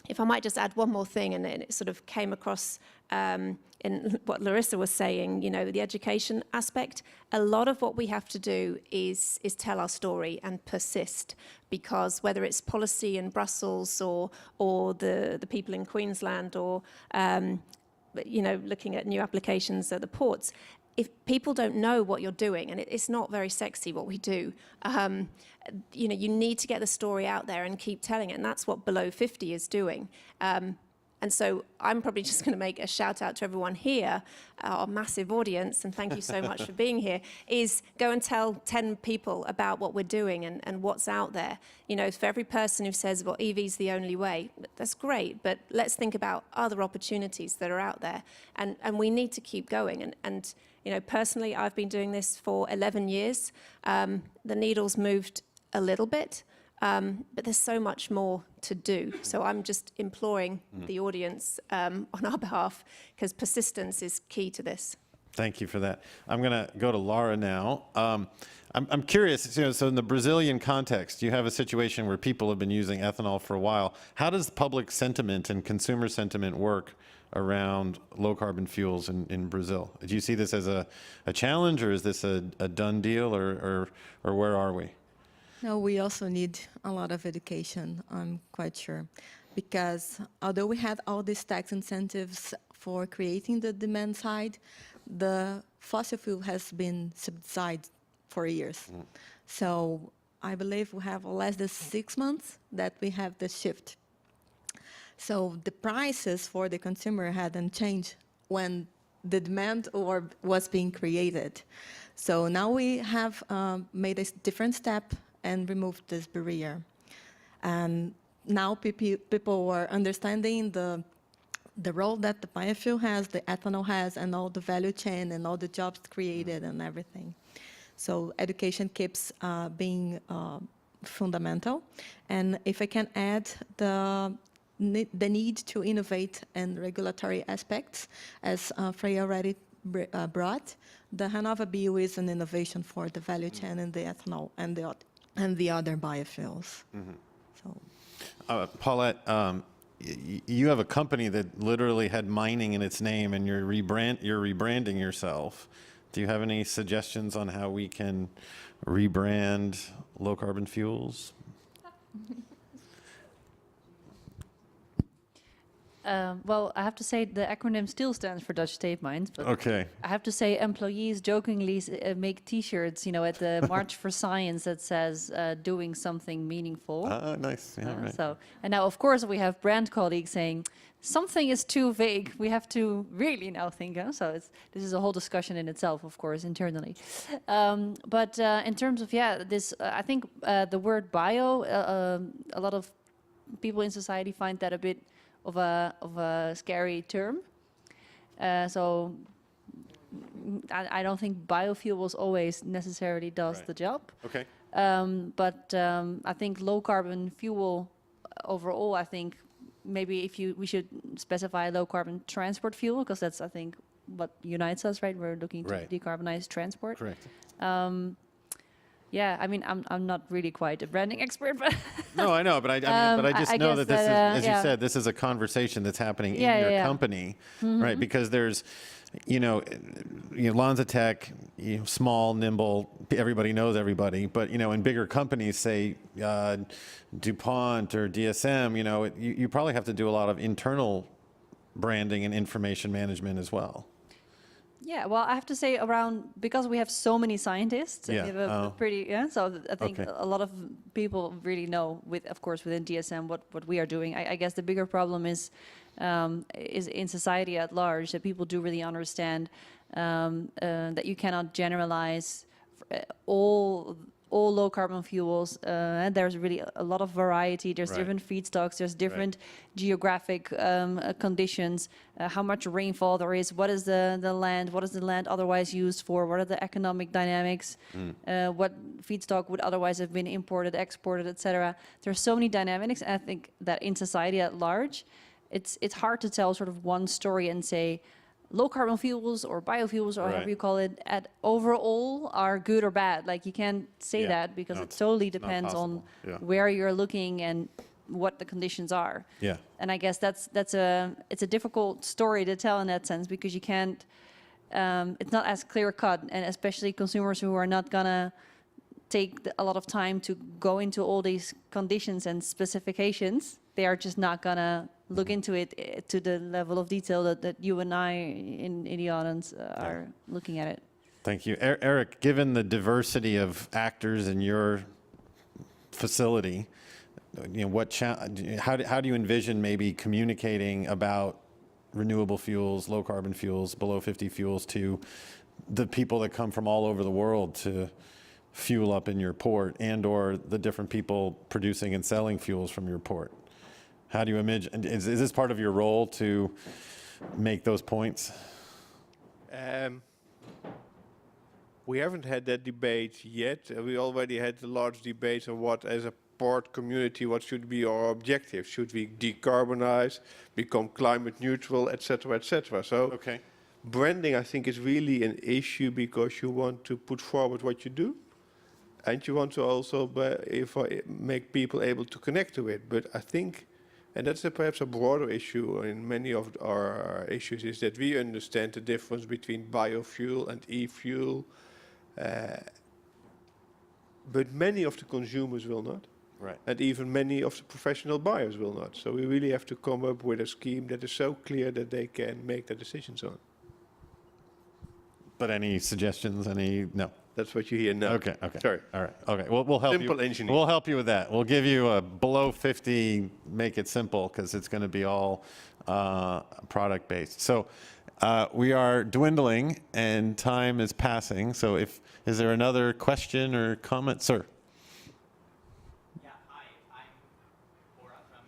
If I might just add one more thing, and it sort of came across in what Larissa was saying, you know, the education aspect. A lot of what we have to do is tell our story and persist, because whether it's policy in Brussels or the people in Queensland or, you know, looking at new applications at the ports, if people don't know what you're doing, and it's not very sexy what we do, you know, you need to get the story out there and keep telling it, and that's what Below 50 is doing. And so I'm probably just going to make a shout out to everyone here, our massive audience, and thank you so much for being here, is go and tell 10 people about what we're doing and what's out there. You know, for every person who says, well, EV's the only way, that's great, but let's think about other opportunities that are out there. And we need to keep going. And you know, personally, I've been doing this for 11 years. The needle's moved a little bit, but there's so much more to do. So I'm just imploring the audience on our behalf, because persistence is key to this. Thank you for that. I'm going to go to Laura now. I'm curious, you know, so in the Brazilian context, you have a situation where people have been using ethanol for a while. How does public sentiment and consumer sentiment work around low carbon fuels in Brazil? Do you see this as a challenge, or is this a done deal, or where are we? No, we also need a lot of education, I'm quite sure, because although we had all these tax incentives for creating the demand side, the fossil fuel has been subsidized for years. So I believe we have less than 6 months that we have the shift. So the prices for the consumer hadn't changed when the demand was being created. So now we have made a different step and removed this barrier. And now people are understanding the role that the biofuel has, the ethanol has, and all the value chain and all the jobs created and everything. So education keeps being fundamental. And if I can add the need to innovate and regulatory aspects, as Freya already brought, the RenovaBio is an innovation for the value chain and the ethanol and the other biofuels. So. Paulette, you have a company that literally had mining in its name, and you're rebranding yourself. Do you have any suggestions on how we can rebrand low carbon fuels? Well, I have to say the acronym still stands for Dutch State Mines. But Okay. I have to say employees jokingly make T-shirts, at the March for Science that says doing something meaningful. Nice. Yeah, right. So, and now of course we have brand colleagues saying something is too vague. We have to really now think. So this is a whole discussion in itself, of course, internally. But in terms of this, I think the word bio, a lot of people in society find that a bit of a scary term. So I don't think biofuels always necessarily does the job. Okay. But I think low carbon fuel overall, I think maybe we should specify low carbon transport fuel, because that's, I think, what unites us, right? We're looking to decarbonize transport. Correct. Yeah, I mean, I'm not really quite a branding expert, but No, I know, but I just know that this is, as you said, this is a conversation that's happening in your company, right? Because there's, Lanzatech, small, nimble, everybody knows everybody, but in bigger companies, say DuPont or DSM, you probably have to do a lot of internal branding and information management as well. Yeah, well, I have to say because we have so many scientists, we have a pretty, so I think a lot of people really know, of course, within DSM what we are doing. I guess the bigger problem is in society at large, that people do really understand that you cannot generalize all low carbon fuels, and there's really a lot of variety. There's different feedstocks, there's different geographic conditions, how much rainfall there is, what is the land, what is the land otherwise used for, what are the economic dynamics, what feedstock would otherwise have been imported, exported, etc. There's so many dynamics, and I think that in society at large, it's hard to tell sort of one story and say, low carbon fuels or biofuels or however you call it, overall are good or bad. Like, you can't say that, because it totally depends on where you're looking and what the conditions are. Yeah. And I guess it's a difficult story to tell in that sense, because you can't, it's not as clear cut, and especially consumers who are not gonna take a lot of time to go into all these conditions and specifications, they are just not gonna look into it to the level of detail that you and I in the audience are looking at it. Thank you. Eric, given the diversity of actors in your facility, how do you envision maybe communicating about renewable fuels, low carbon fuels, below 50 fuels to the people that come from all over the world to fuel up in your port, and or the different people producing and selling fuels from your port? How do you imagine, is this part of your role to make those points? We haven't had that debate yet. We already had the large debates on what, as a port community, what should be our objective. Should we decarbonize, become climate neutral, etc., etc. So branding, I think, is really an issue, because you want to put forward what you do, and you want to also make people able to connect to it. But I think, and that's perhaps a broader issue in many of our issues, is that we understand the difference between biofuel and e-fuel, but many of the consumers will not. Right. And even many of the professional buyers will not. So we really have to come up with a scheme that is so clear that they can make their decisions on. But any suggestions? No. That's what you hear now. Okay. Sorry. All right. Okay. We'll help you. Simple engineering. We'll help you with that. We'll give you a below 50, make it simple, because it's going to be all product based. So we are dwindling and time is passing. So is there another question or comment, sir? Yeah, hi, I'm Bora from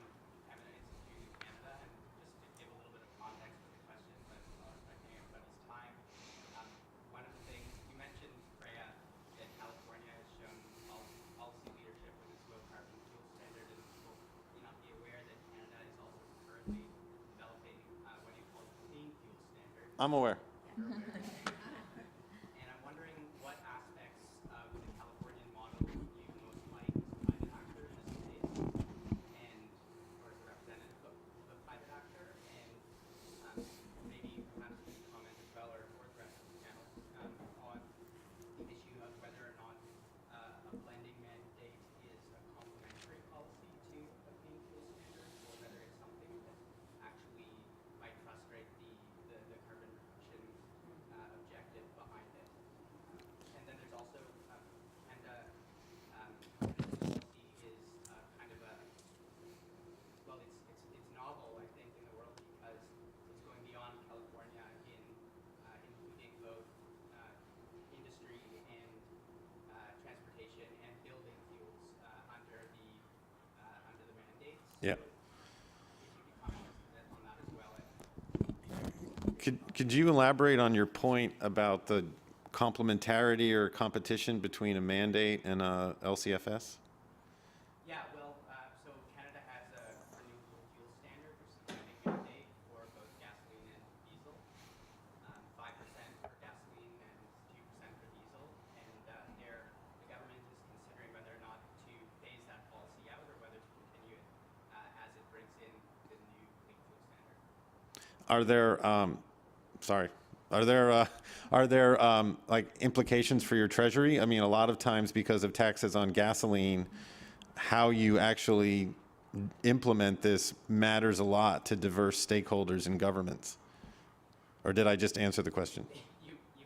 I'm aware. And I'm wondering what aspects of the Californian model you most like as a private actor in this space, and or as a representative of a private actor, and maybe perhaps you can comment as well, or the rest of the panel, on the issue of whether or not a blending mandate is a complementary policy to a clean fuel standard, or whether it's something that actually might frustrate the carbon reduction objective behind it. And then there's also Canada policy is kind of a, well, it's novel, I think, in the world because it's going beyond California in including both industry and transportation and building fuels under the mandates. Yeah. If you could comment on that as well. Could you elaborate on your point about the complementarity or competition between a mandate and a LCFS? Yeah, well, so Canada has a renewable fuel standard, which is a blending mandate for both gasoline and diesel, 5% for gasoline and 2% for diesel, and the government is considering whether or not to phase that policy out or whether to continue it as it brings in the new clean fuel standard. Are there like implications for your treasury? I mean, a lot of times because of taxes on gasoline, how you actually implement this matters a lot to diverse stakeholders and governments. Or did I just answer the question? You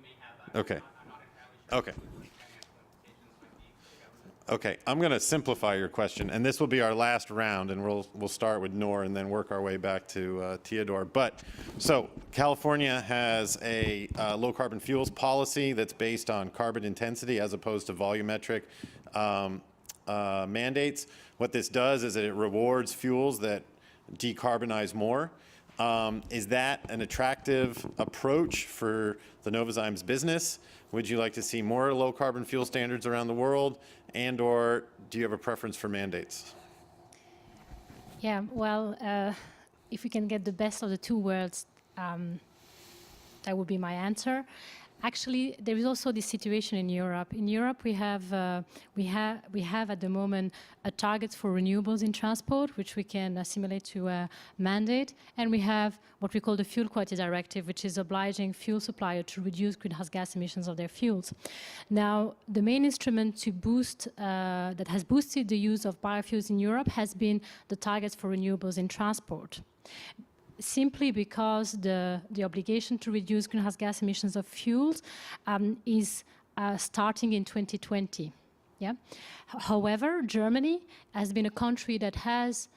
may have that. Okay. I'm not entirely sure. Okay. What the financial implications might be for the government. Okay, I'm going to simplify your question, and this will be our last round, and we'll start with Noor and then work our way back to Theodore. But so California has a low carbon fuels policy that's based on carbon intensity as opposed to volumetric mandates. What this does is it rewards fuels that decarbonize more. Is that an attractive approach for the Novozymes business? Would you like to see more low carbon fuel standards around the world, and or do you have a preference for mandates? Yeah, well, if we can get the best of the two worlds, that would be my answer. Actually, there is also this situation in Europe. In Europe, we have at the moment a target for renewables in transport, which we can assimilate to a mandate, and we have what we call the Fuel Quality Directive, which is obliging fuel suppliers to reduce greenhouse gas emissions of their fuels. Now, the main instrument to boost that has boosted the use of biofuels in Europe has been the targets for renewables in transport. Simply because the obligation to reduce greenhouse gas emissions of fuels is starting in 2020. Yeah. However, Germany has been a country that has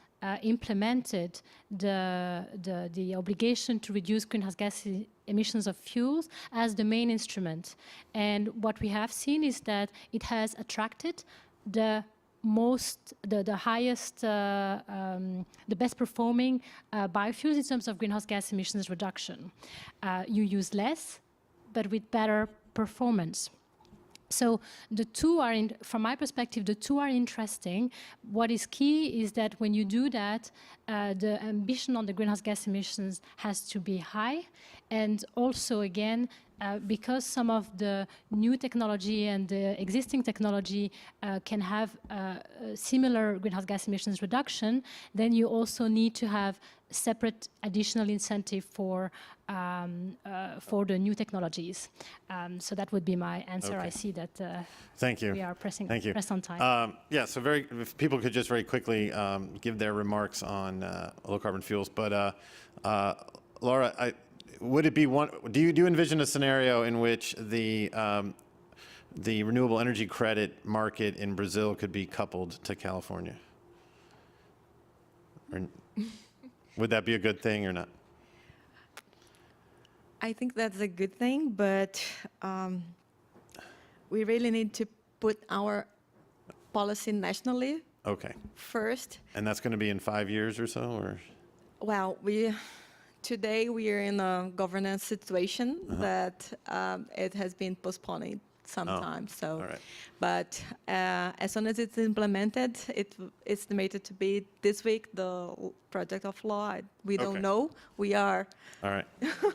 implemented the obligation to reduce greenhouse gas emissions of fuels as the main instrument. And what we have seen is that it has attracted the highest, the best performing biofuels in terms of greenhouse gas emissions reduction. You use less, but with better performance. So the two are, from my perspective, the two are interesting. What is key is that when you do that, the ambition on the greenhouse gas emissions has to be high. And also, again, because some of the new technology and the existing technology can have similar greenhouse gas emissions reduction, then you also need to have separate additional incentive for the new technologies. So that would be my answer. Okay. I see that Thank you. we are pressed on time. Yeah, so if people could just very quickly give their remarks on low carbon fuels. But Laura, would it be do you envision a scenario in which the renewable energy credit market in Brazil could be coupled to California? Or would that be a good thing or not? I think that's a good thing, but we really need to put our policy nationally first. And that's going to be in 5 years or so, or? Well, today we are in a governance situation that it has been postponed sometimes. So, all right. but as soon as it's implemented, it's estimated to be this week the project of law. We don't Okay. know. We are. All right.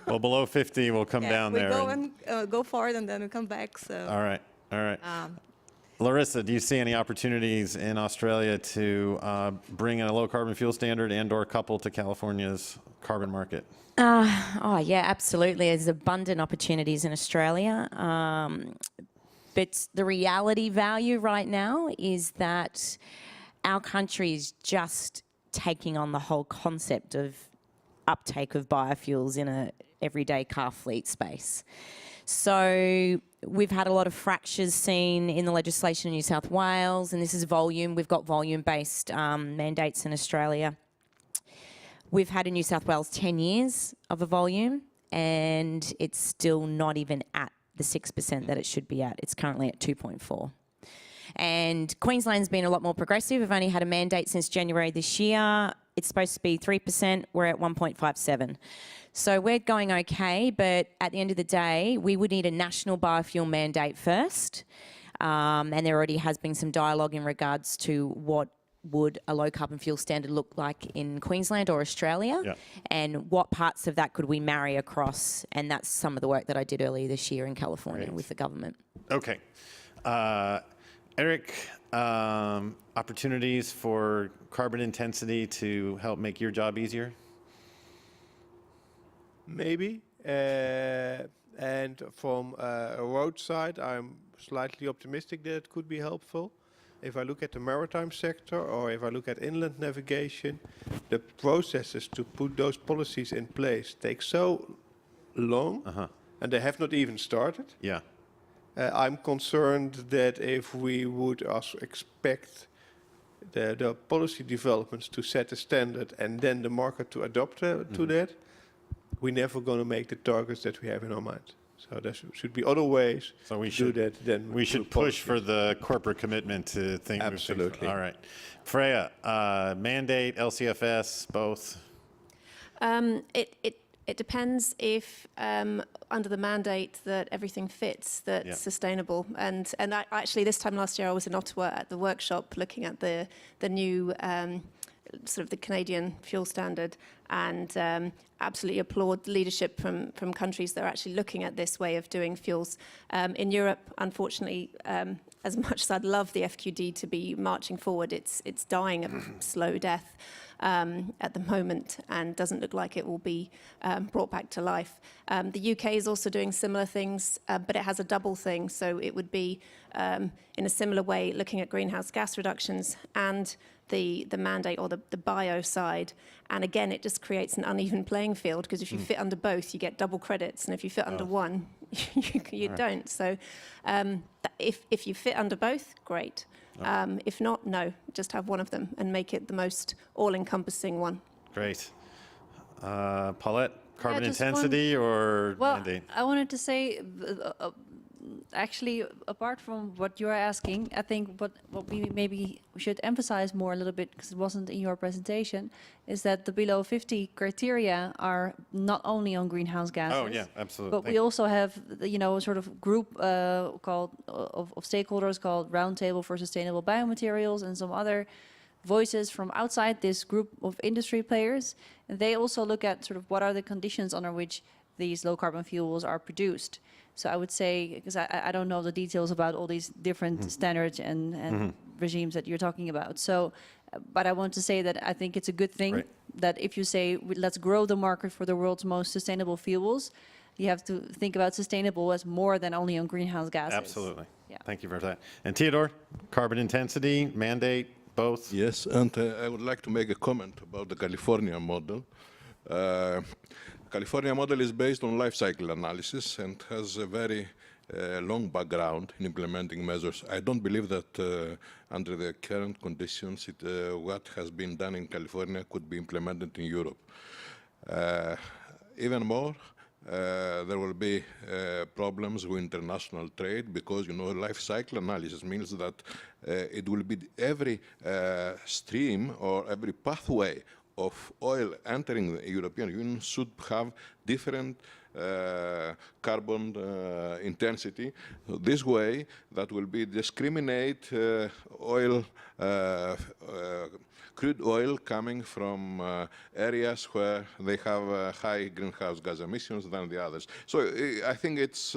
Well, below 50, we'll come down we there. go and go forward, and then we come back. So. All right. All right. Larissa, do you see any opportunities in Australia to bring in a low carbon fuel standard and/or couple to California's carbon market? Oh, yeah, absolutely. There's abundant opportunities in Australia. But the reality value right now is that our country is just taking on the whole concept of uptake of biofuels in a everyday car fleet space. So we've had a lot of fractures seen in the legislation in New South Wales, and this is volume. We've got volume-based mandates in Australia. We've had in New South Wales 10 years of a volume, and it's still not even at the 6% that it should be at. It's currently at 2.4. And Queensland's been a lot more progressive. We've only had a mandate since January this year. It's supposed to be 3%. We're at 1.57. So we're going okay, but at the end of the day, we would need a national biofuel mandate first. And there already has been some dialogue in regards to what would a low carbon fuel standard look like in Queensland or Australia, Yeah. and what parts of that could we marry across. And that's some of the work that I did earlier this year in California Great. with the government. Okay. Eric, opportunities for carbon intensity to help make your job easier? Maybe. And from a road side, I'm slightly optimistic that it could be helpful. If I look at the maritime sector or if I look at inland navigation, the processes to put those policies in place take so long, and they have not even started. Yeah. I'm concerned that if we would also expect the policy developments to set a standard and then the market to adopt to that, we're never going to make the targets that we have in our mind. So there should be other ways So we to should do that than we should push policies. for the corporate commitment to think. Absolutely. All right. Freya, mandate, LCFS, both. It depends if under the mandate that everything fits, that's Yeah. sustainable. And actually this time last year I was in Ottawa at the workshop looking at the new sort of the Canadian fuel standard, and absolutely applaud the leadership from countries that are actually looking at this way of doing fuels. In Europe, unfortunately, as much as I'd love the FQD to be marching forward, it's dying a slow death at the moment and doesn't look like it will be brought back to life. The UK is also doing similar things, but it has a double thing. So it would be, in a similar way, looking at greenhouse gas reductions and the mandate or the bio side. And again, it just creates an uneven playing field, because if you fit under both, you get double credits. And if you fit under one, you don't. So if you fit under both, great. If not, no, just have one of them and make it the most all-encompassing one. Great. Paulette, carbon just intensity or Well, mandate? I wanted to say, actually, apart from what you're asking, I think what we maybe should emphasize more a little bit, because it wasn't in your presentation, is that the below 50 criteria are not only on greenhouse gases. Oh, yeah, absolutely. But we also have, sort of group called of stakeholders called Roundtable for Sustainable Biomaterials, and some other voices from outside this group of industry players. And they also look at sort of what are the conditions under which these low carbon fuels are produced. So I would say, because I don't know the details about all these different standards and regimes that you're talking about. So, but I want to say that I think it's a good thing Right. that if you say, let's grow the market for the world's most sustainable fuels, you have to think about sustainable as more than only on greenhouse gases. Absolutely. Yeah. Thank you for that. And Theodore, carbon intensity, mandate, both? Yes, and I would like to make a comment about the California model. California model is based on life cycle analysis and has a very long background in implementing measures. I don't believe that under the current conditions, what has been done in California could be implemented in Europe. Even more, there will be problems with international trade, because, life cycle analysis means that it will be every stream or every pathway of oil entering the European Union should have different carbon intensity. So this way, that will be discriminate oil, crude oil coming from areas where they have high greenhouse gas emissions than the others. So I think it's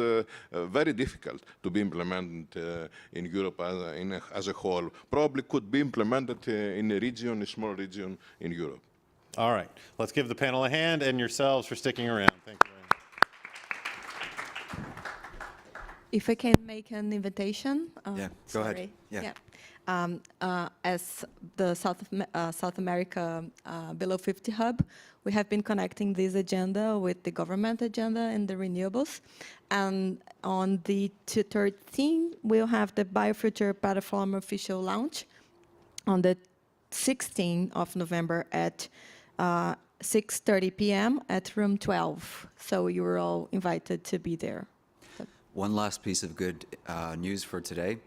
very difficult to be implemented in Europe as a whole. Probably could be implemented in a region, a small region in Europe. All right. Let's give the panel a hand and yourselves for sticking around. Thank you very much. If I can make an invitation. Yeah, go ahead. Yeah. As the South America Below 50 Hub, we have been connecting this agenda with the government agenda and the renewables. And on the 13th, we'll have the Biofuels platform official launch on the 16th of November at 6:30 p.m. at room 12. So you're all invited to be there. One last piece of good news for today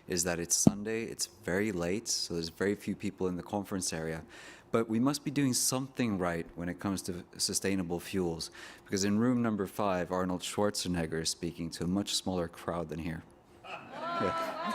is that it's Sunday, it's very late, so there's very few people in the conference area. But we must be doing something right when it comes to sustainable fuels, because in room number 5, Arnold Schwarzenegger is speaking to a much smaller crowd than here. Yeah.